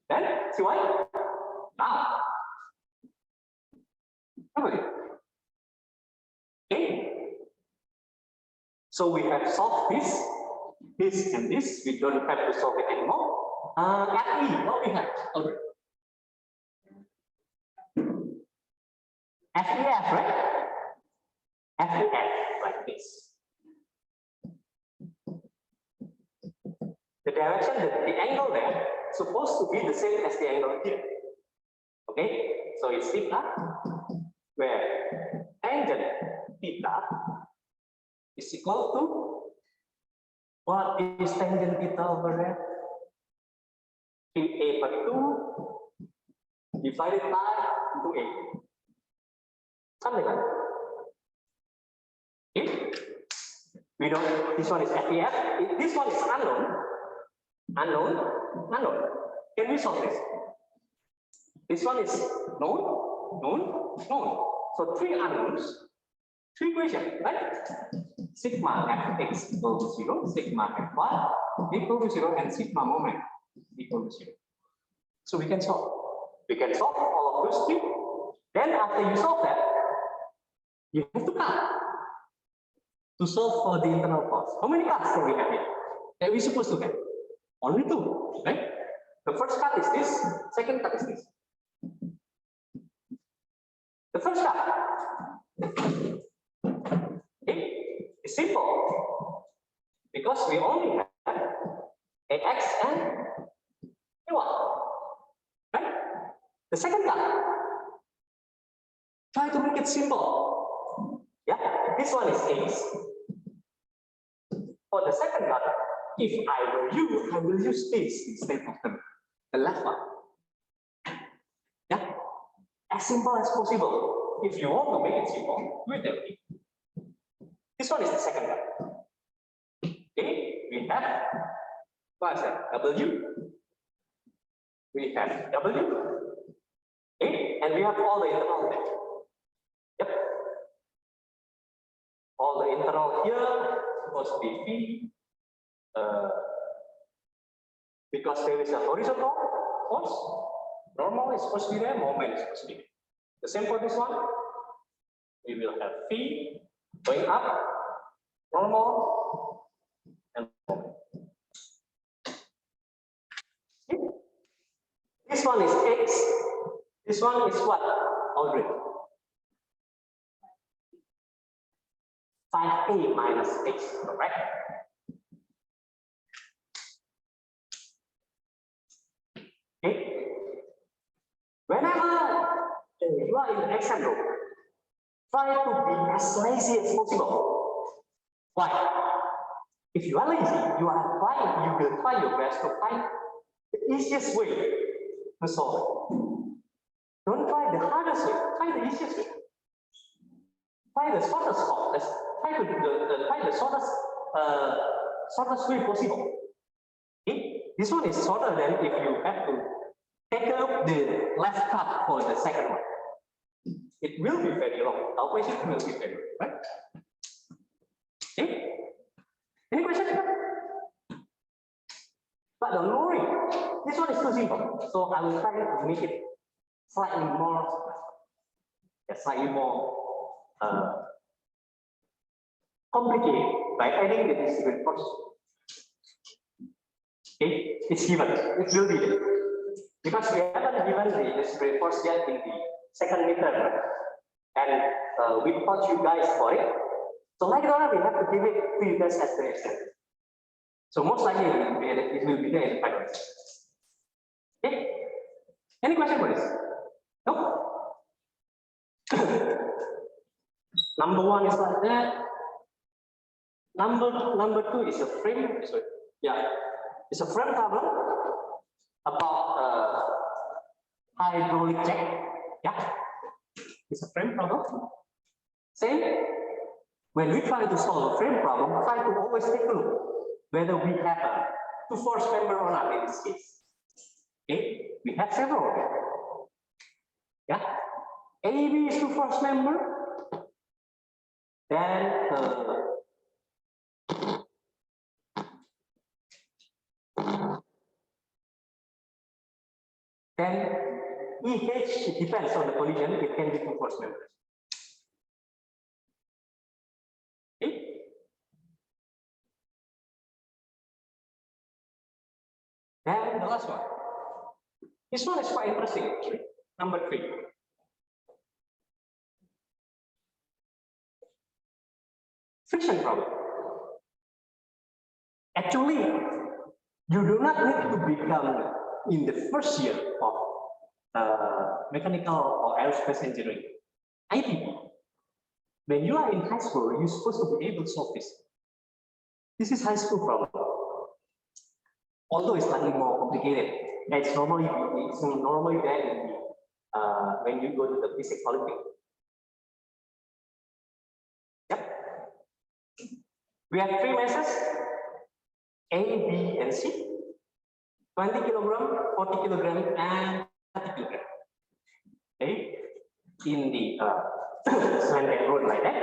Then Cy. Now. W. Okay. So we have solved this, and this. We don't have to solve it anymore. Fe, what we have? Okay. FEF, right? FEF, like this. The direction, the angle there, supposed to be the same as the angle here. Okay, so it's theta, where tangent theta is equal to, what is tangent theta over there? 3a per 2 divided by 2a. Something like that. Okay. We don't, this one is FEF, this one is unknown. Can we solve this? This one is known. So 3 unknowns, 3 equations, right? Sigma Fx equal to 0, sigma Fy equal to 0, and sigma moment equal to 0. So we can solve. We can solve all of those 3. Then after you solve that, you have to count. to solve for the internal force. How many cards can we have here? That we're supposed to have? Only two, right? The first card is this, second card is this. The first card, okay, is simple because we only have AX and AY, right? The second card, try to make it simple. Yeah, this one is X. For the second card, if I were you, I will use this instead of the left one. Yeah, as simple as possible. If you want to make it simple, do it that way. This one is the second card. Okay, we have what is that? W. We have W. Okay, and we have all the internal there. Yep. All the internal here supposed to be V. Because there is a horizontal force, normal is supposed to be there, moment is supposed to be there. The same for this one. We will have V going up, normal, and moment. Okay. This one is X. This one is what? Already. 5A minus X, correct? Okay. Whenever you are in the exam room, try to be as lazy as possible. Why? If you are lazy, you will try your best to find the easiest way to solve it. Don't try the hardest way, try the easiest way. Try the shortest path. Try the shortest way possible. Okay? This one is shorter than if you have to take up the left cut for the second one. It will be very long. Our question will be very long, right? Okay? Any question? But don't worry, this one is too simple. So I will try to make it slightly more complicated by adding the distributed force. Okay, it's given. It will be there. Because we haven't given the distributed force yet in the second midterm, and we taught you guys for it. So later on, we have to give it to you guys as the exam. So most likely it will be there in the final exam. Okay. Any question for this? No. Number one is like that. Number two is a frame. Sorry. Yeah, it's a frame problem about hydraulic jack. Yeah, it's a frame problem. Same. When we try to solve a frame problem, try to always take a look whether we have a two force member or not in this case. Okay, we have several. Yeah, AB is two force member. Then EH depends on the collision, it can be two force members. Okay. And the last one. This one is quite interesting, actually. Number 3. Friction problem. Actually, you do not need to become in the first year of mechanical or aerospace engineering, ITP. When you are in high school, you're supposed to be able to solve this. This is high school problem. Although it's slightly more complicated, it's normally there in the, when you go to the physics Olympic. Yep. We have 3 masses, A, B, and C. 20 kilogram, 40 kilogram, and 30 kilogram. Okay, in the slanted road like that.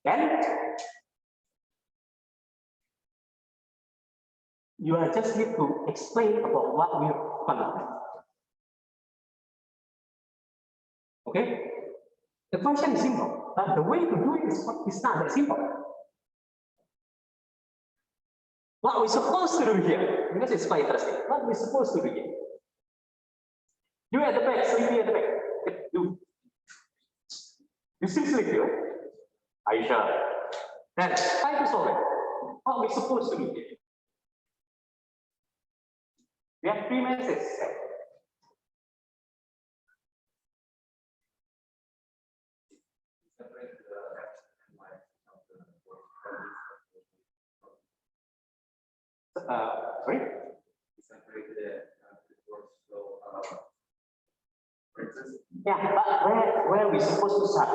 Then you are just need to explain about what we found. Okay, the function is simple, but the way to do it is not that simple. what we're supposed to do here, because it's quite interesting. What we're supposed to do here. You at the back, sleepy at the back. You still sleepy, right? Are you sure? Then try to solve it. What we're supposed to do here. We have 3 messages. Sorry? Yeah, but where are we supposed to start?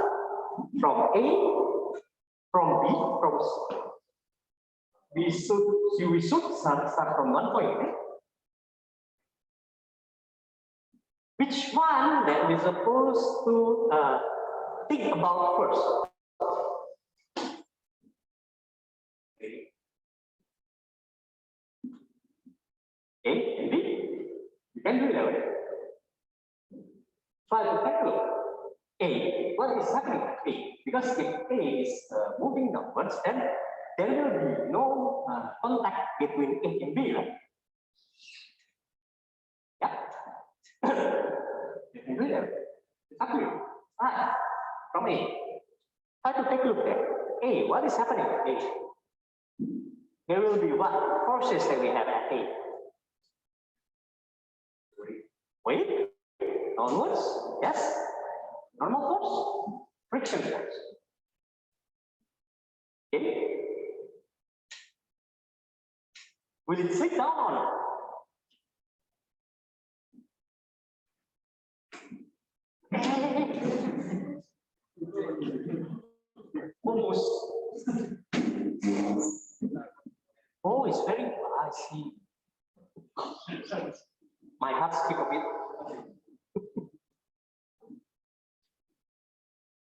From A, from B, from C. We should start from one point, right? Which one that we're supposed to think about first? A and B. You can do it that way. Try to take a look. A, what is happening at A? Because if A is moving downwards, then there will be no contact between A and B, right? Yeah. You can do that. It's up to you. Right. From A. Try to take a look there. A, what is happening at A? There will be what forces that we have at A? Wait. Downwards. Yes. Normal force. Friction force. Okay. Will it slip down or not? Almost. Oh, it's very classy. My heart skip a bit.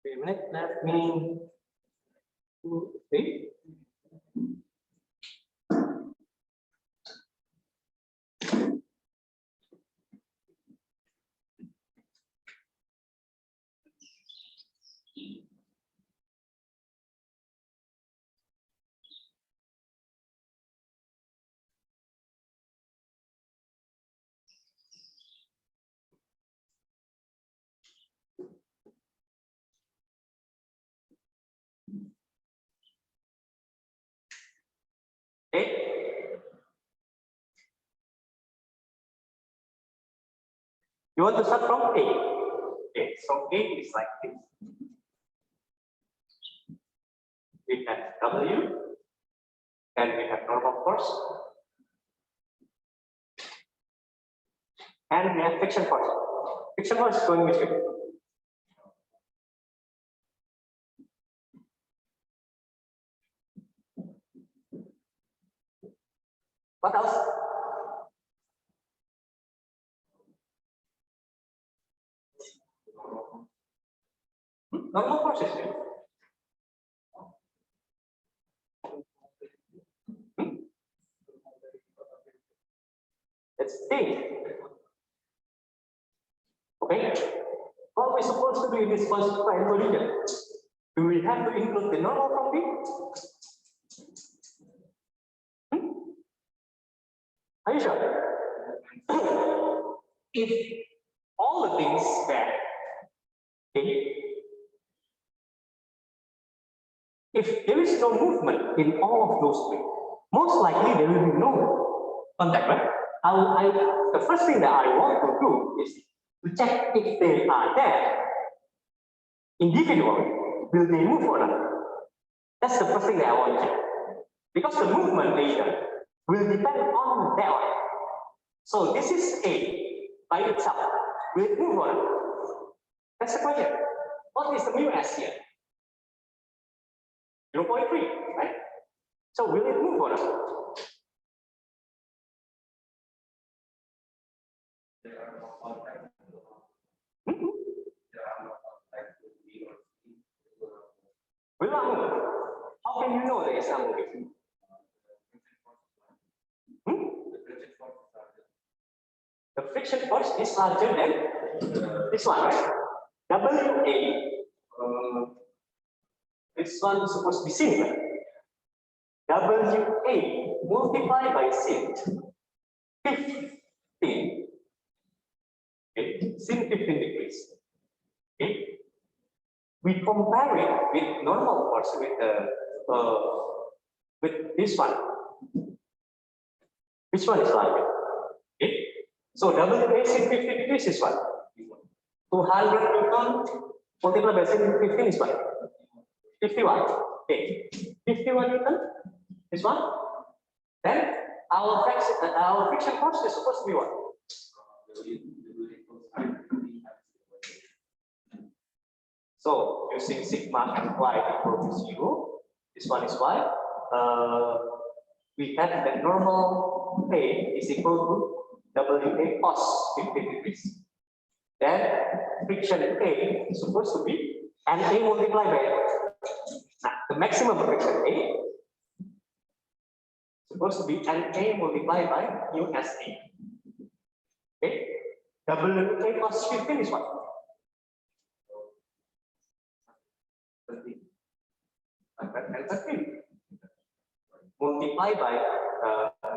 Wait a minute, let me 2, 3. Okay. You want to start from A. Okay, so A is like this. We have W, and we have normal force, and we have friction force. Friction force is going which way? What else? Normal forces. Let's think. Okay. What are we supposed to do in this first collision? Do we have to include the normal from B? Are you sure? If all the things that, okay, if there is no movement in all of those three, most likely there will be no contact, right? The first thing that I want to do is to check if they are there individually. Will they move or not? That's the first thing that I want to check. Because the movement later will depend on that one. So this is A by itself. Will it move or not? That's the question. What is the mu s here? 0.3, right? So will it move or not? Will not move. How can you know there is not moving? The friction force is larger than this one, right? WA. This one is supposed to be similar. WA multiply by sin 15. Okay, sin 15 degrees. Okay, we compare it with normal course with this one. Which one is larger? Okay, so WA sin 50 degrees is what? 200 Newton multiplied by sin 15 is what? 51. Okay, 51 Newton is one. Then our friction force is supposed to be what? So using sigma implied equal to 0, this one is y. We have that normal A is equal to WA cos 50 degrees. Then friction A is supposed to be NA multiplied by the maximum friction A supposed to be NA multiplied by mu SA. Okay, WA cos 15 is what? 113 multiplied by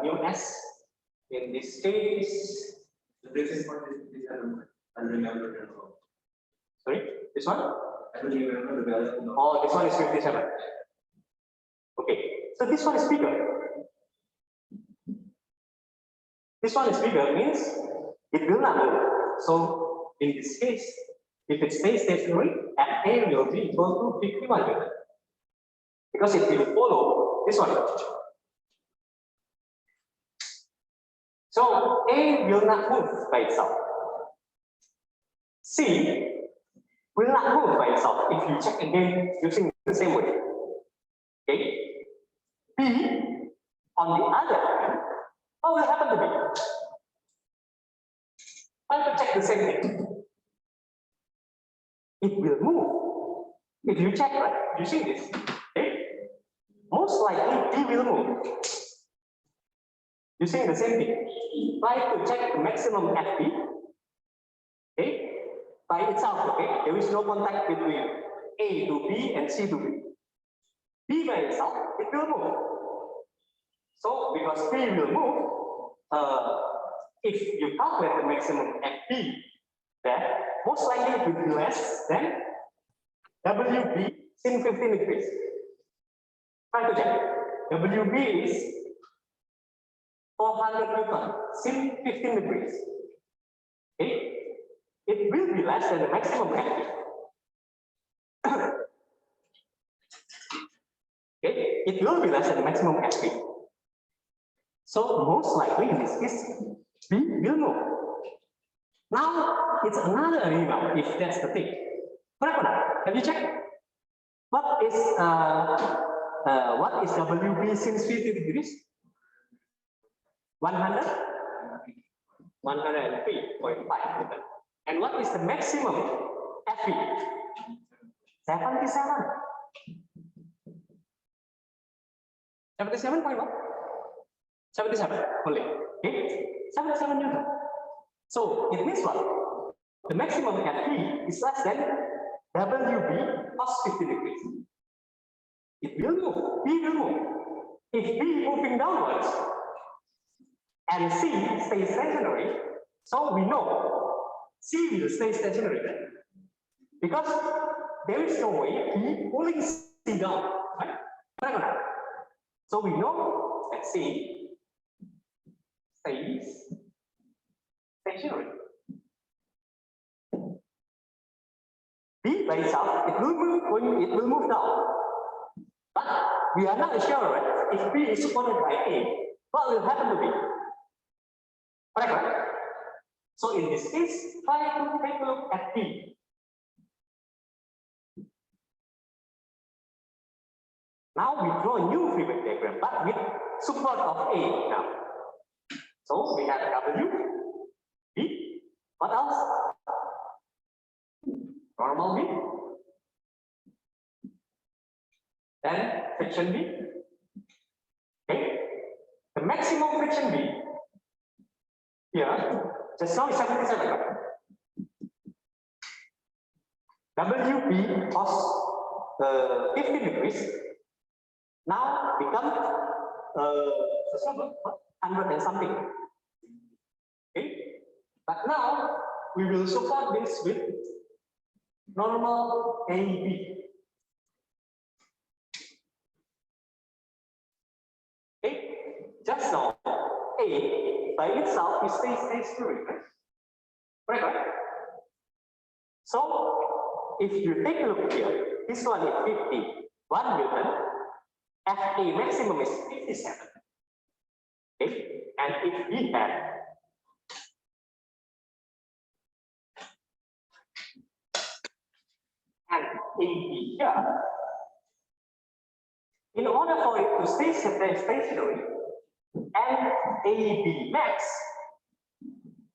mu S. In this case, This is what this I remember. sorry, this one? I don't remember the value. Oh, this one is 57. Okay, so this one is bigger. This one is bigger means it will not move. So in this case, if it stays stationary, FA will be equal to 51 Newton. Because it will follow this one. So A will not move by itself. C will not move by itself if you check again using the same way. Okay. B, on the other hand, what will happen to B? Try to check the same thing. It will move. If you check right using this, okay, most likely B will move. Using the same thing. Try to check the maximum FP. Okay, by itself. Okay, there is no contact between A to B and C to B. B by itself, it will move. So because B will move, if you calculate the maximum FP, then most likely it will be less than WB sin 15 degrees. Try to check. WB is 400 Newton sin 15 degrees. Okay, it will be less than the maximum FP. Okay, it will be less than the maximum FP. So most likely in this case, B will move. Now it's another arena if that's the thing. Have you checked? What is WB since 50 degrees? 100? 103.5. And what is the maximum FP? 77. 77 point what? 77 only. Okay? 77 Newton. So it means what? The maximum FP is less than WB cos 50 degrees. It will move. B will move. If B moving downwards and C stays stationary, so we know C will stay stationary then. Because there is no way B pulling C down. Right? So we know that C stays stationary. B by itself, it will move down. But we are not sure right? If B is supported by A, what will happen to B? Correct? So in this case, try to take a look at B. Now we draw a new free body diagram, but with support of A now. So we have W, B, what else? Normal B. Then friction B. Okay. The maximum friction B here, just now is 77. Right? WB cos 15 degrees now become 100 and something. Okay, but now we will support this with normal AB. Okay, just now A by itself is stationary, right? Right? So if you take a look here, this one is 51 Newton, FA maximum is 57. Okay, and if we have an AB here, in order for it to stay stationary, and AB max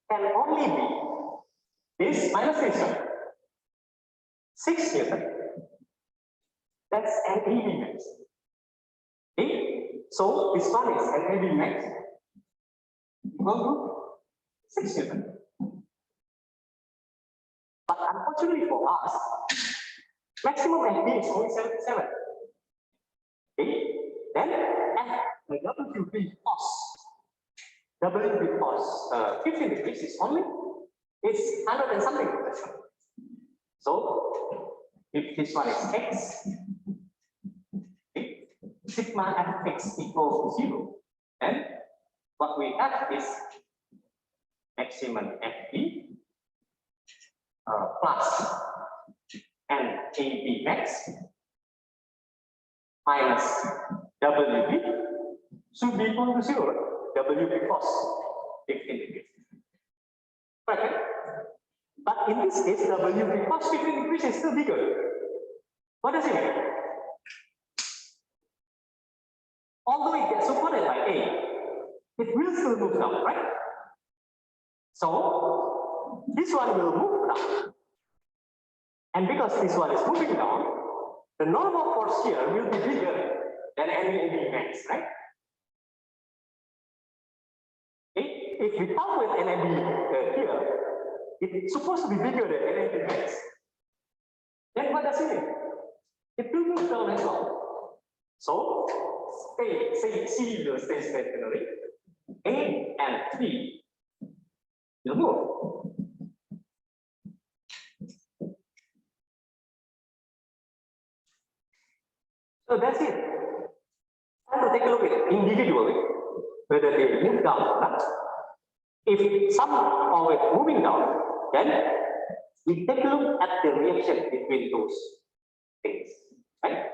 can only be this minus this one, 6 Newton. That's an AB max. Okay, so this one is an AB max equal to 6 Newton. But unfortunately for us, maximum FB is only 77. Okay, then F W because 15 degrees is only it's 100 and something. So if this one is x, okay, sigma fx equals to 0, then what we have is maximum FB plus and AB max minus WB should be equal to 0. WB cos 15 degrees. Right? But in this case, WB cos 15 degrees is still bigger. What does it mean? Although it gets supported by A, it will still move down, right? So this one will move down. And because this one is moving down, the normal force here will be bigger than any AB max, right? Okay? If we come with an AB here, it's supposed to be bigger than an AB max. Then what does it mean? It will move down as well. So C will stay stationary. A and B will move. So that's it. Time to take a look at it individually, whether they move down or not. If some of it moving down, then we take a look at the reaction between those things. Right?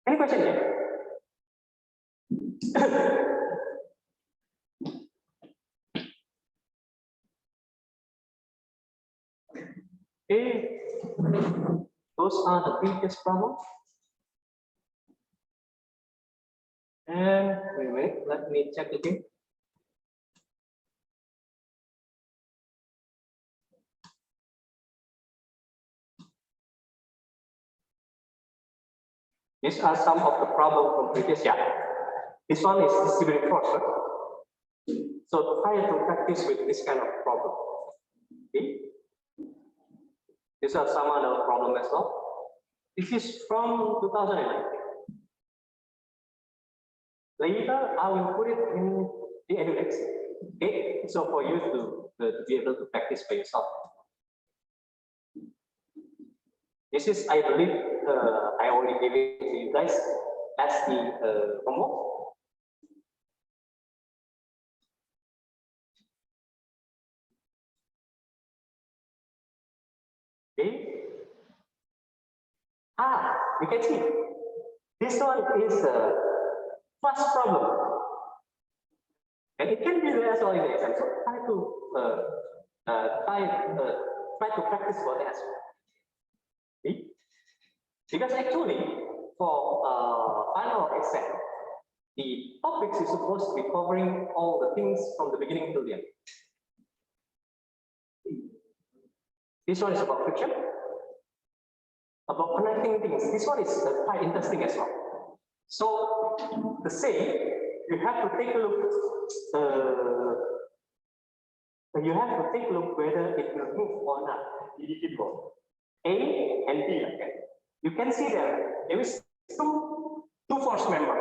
Any question here? Okay, those are the previous problems. And wait a minute, let me check again. These are some of the problems from previous year. This one is distributed force. Right? So try to practice with this kind of problem. Okay. These are some other problem as well. This is from 2019. Later, I will put it in the EduX. Okay, so for you to be able to practice by yourself. This is, I believe, I already gave it to you guys as the homework. Okay. You can see this one is first problem, and it can be there as well in the exam. So try to practice for that as well. Okay? Because actually, for final exam, the topics is supposed to be covering all the things from the beginning till the end. This one is about friction, about connecting things. This one is quite interesting as well. So the same, you have to take a look. You have to take a look whether it will move or not. Individual A and B. Okay. You can see there is two force member.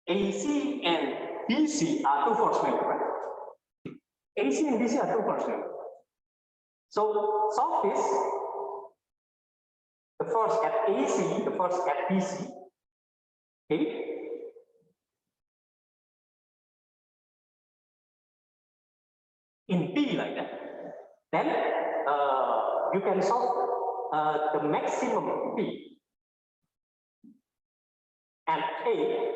AC and DC are two force members, right? AC and DC are two force members. So solve this. The force at AC, the force at DC. Okay. In P like that. Then you can solve the maximum P at A.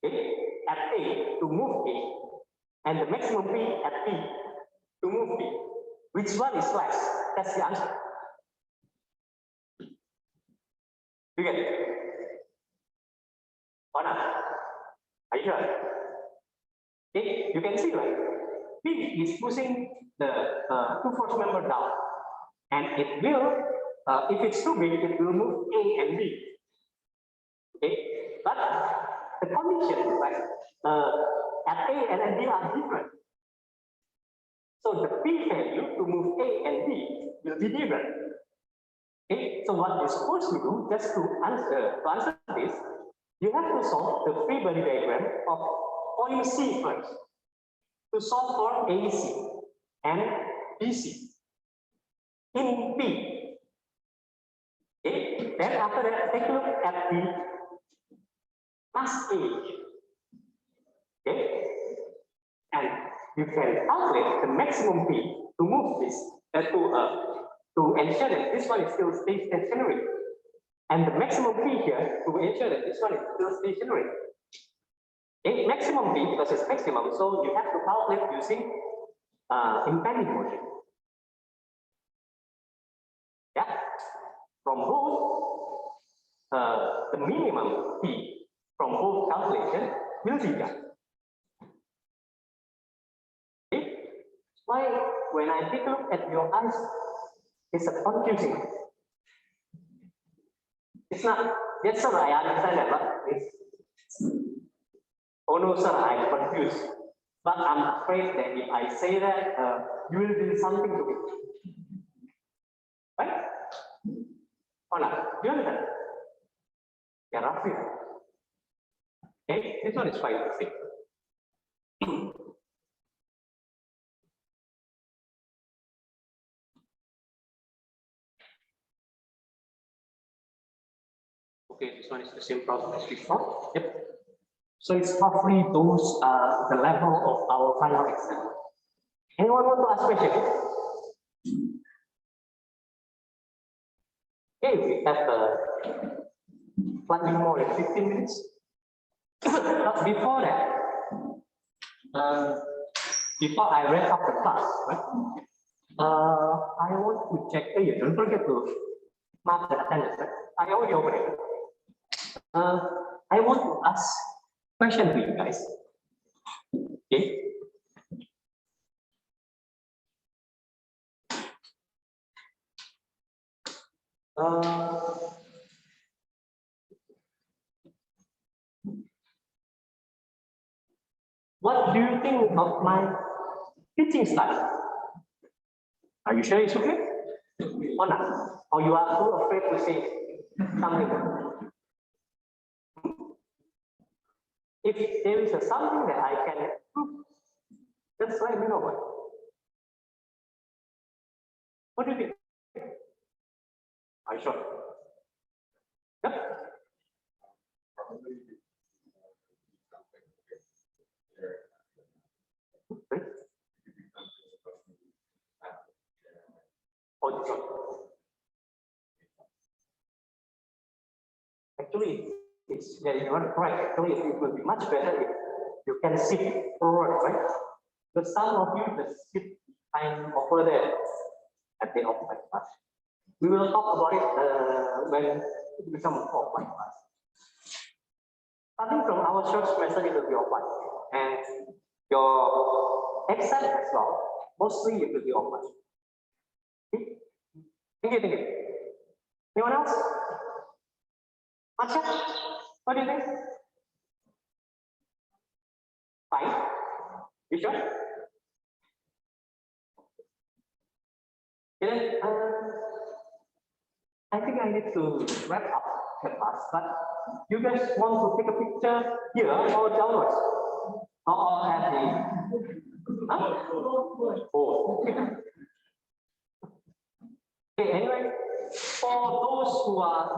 Okay, at A to move A, and the maximum P at P to move P. Which one is less? That's the answer. You get it? Or not? Are you sure? Okay, you can see like P is pushing the two force member down, and it will, if it's too big, it will move A and B. Okay, but the condition, right, at A and B are different. So the P value to move A and B will be different. Okay, so what you're supposed to do, just to answer this, you have to solve the free body diagram of point C first, to solve for AC and DC in P. Okay, then after that, take a look at the mass A. Okay, and you can calculate the maximum P to move this to ensure that this one is still stationary, and the maximum P here to ensure that this one is still stationary. Okay, maximum P because it's maximum, so you have to calculate using impending motion. Yeah, from both the minimum P from both calculation will be done. Okay, why when I take a look at your eyes, it's a confusing. It's not. Yes, sir, I understand that, but it's. Oh no, sir, I'm confused. But I'm afraid that if I say that, you will do something to it. Right? Or not? Do you understand? Yeah, roughly. Okay, this one is quite simple. Okay, this one is the same process as before. Yep. So it's roughly those the level of our final exam. Anyone want to ask questions? Okay, we have slightly more than 15 minutes. But before that, before I wrap up the class, right? I want to check. Hey, don't forget to mark the attendance. Right? I already opened it. I want to ask question to you guys. Okay. What do you think of my teaching style? Are you sure it's okay? Or not? Or you are too afraid to say something? If there is something that I can improve, just let me know. What do you think? Are you sure? Yep. Right? Oh, this one. Actually, it's yeah, you are correct. Actually, it will be much better if you can sit forward, right? But some of you just sit behind over there at the offline class. We will talk about it when it becomes offline class. Starting from our short semester, it will be offline, and your exam as well. Mostly, it will be offline. Okay? Thank you, thank you. Anyone else? Masha, what do you think? Fine. You sure? Then, I think I need to wrap up class, but you guys want to take a picture here or downwards? Or at the oh. Okay, anyway, for those who are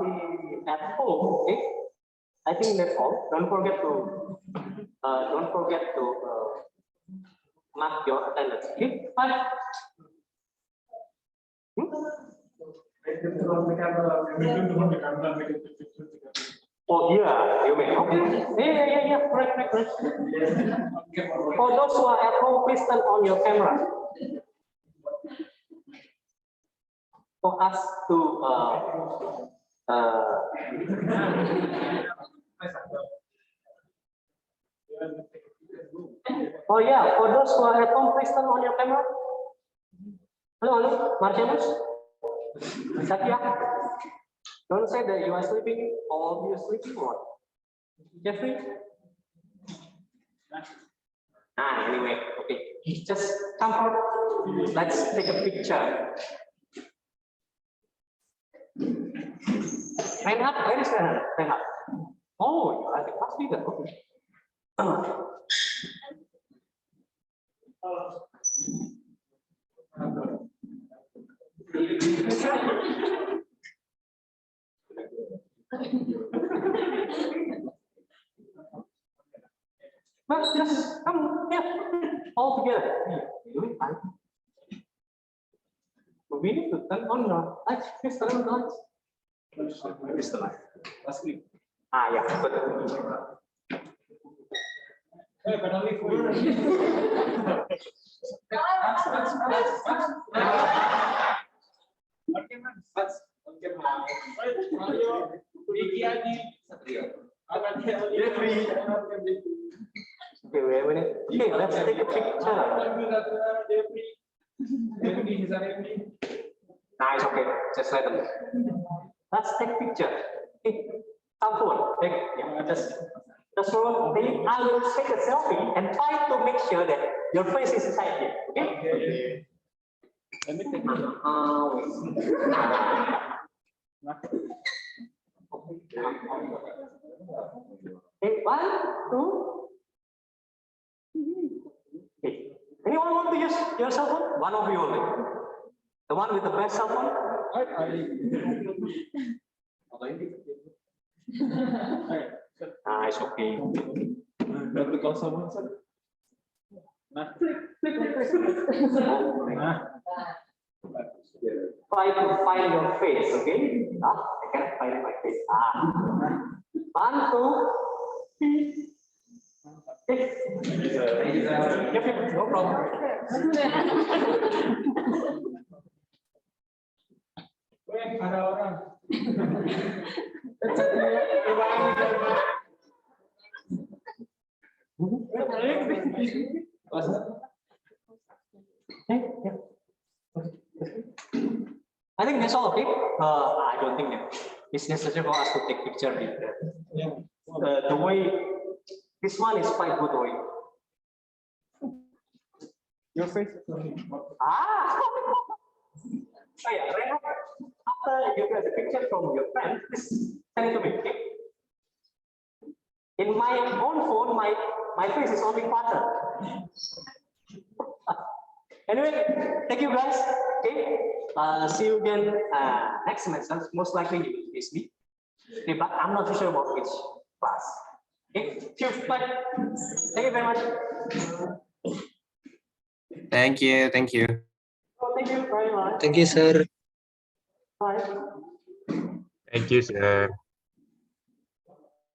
at home, okay, I think that's all. Don't forget to mark your attendance. Okay, bye. Oh yeah, you mean okay? Yeah. Correct. For those who are at home, please turn on your camera. For us to oh yeah, for those who are at home, please turn on your camera. Hello, Marcelus, Satya. Don't say that you are sleeping. All of you are sleeping. What? Jeffrey? Anyway, okay. Just come out. Let's take a picture. Reinhard, where is Reinhard? Oh, you are the class leader. Okay. But just come here all together. Doing fine. We need to turn on the lights. Please turn on the lights. It's the light. Let's sleep. Yeah, but only for you. Okay, wait a minute. Okay, let's take a picture. Nice, okay. Just let them. Let's take picture. Okay, some phone. Take, yeah, just roll. Then I will take a selfie and try to make sure that your face is inside here. Okay. Let me take Okay, 1, 2. Okay. Anyone want to use your cell phone? One of you only. The one with the best cell phone? It's okay. Have to call someone, sir? Try to find your face, okay? I can't find my face. 1, 2, 3. No problem. Ada orang. I think that's all, okay? I don't think that it's necessary for us to take picture with the way this one is quite good way. Your face. Oh yeah, right after you get the picture from your friend, please send it to me, okay? In my own phone, my face is only quarter. Anyway, thank you guys. Okay, see you again next semester. Most likely you will miss me. Okay, but I'm not too sure about which class. Okay, cheers, bye. Thank you very much. Thank you. Thank you very much. Thank you, sir. Bye. Thank you, sir.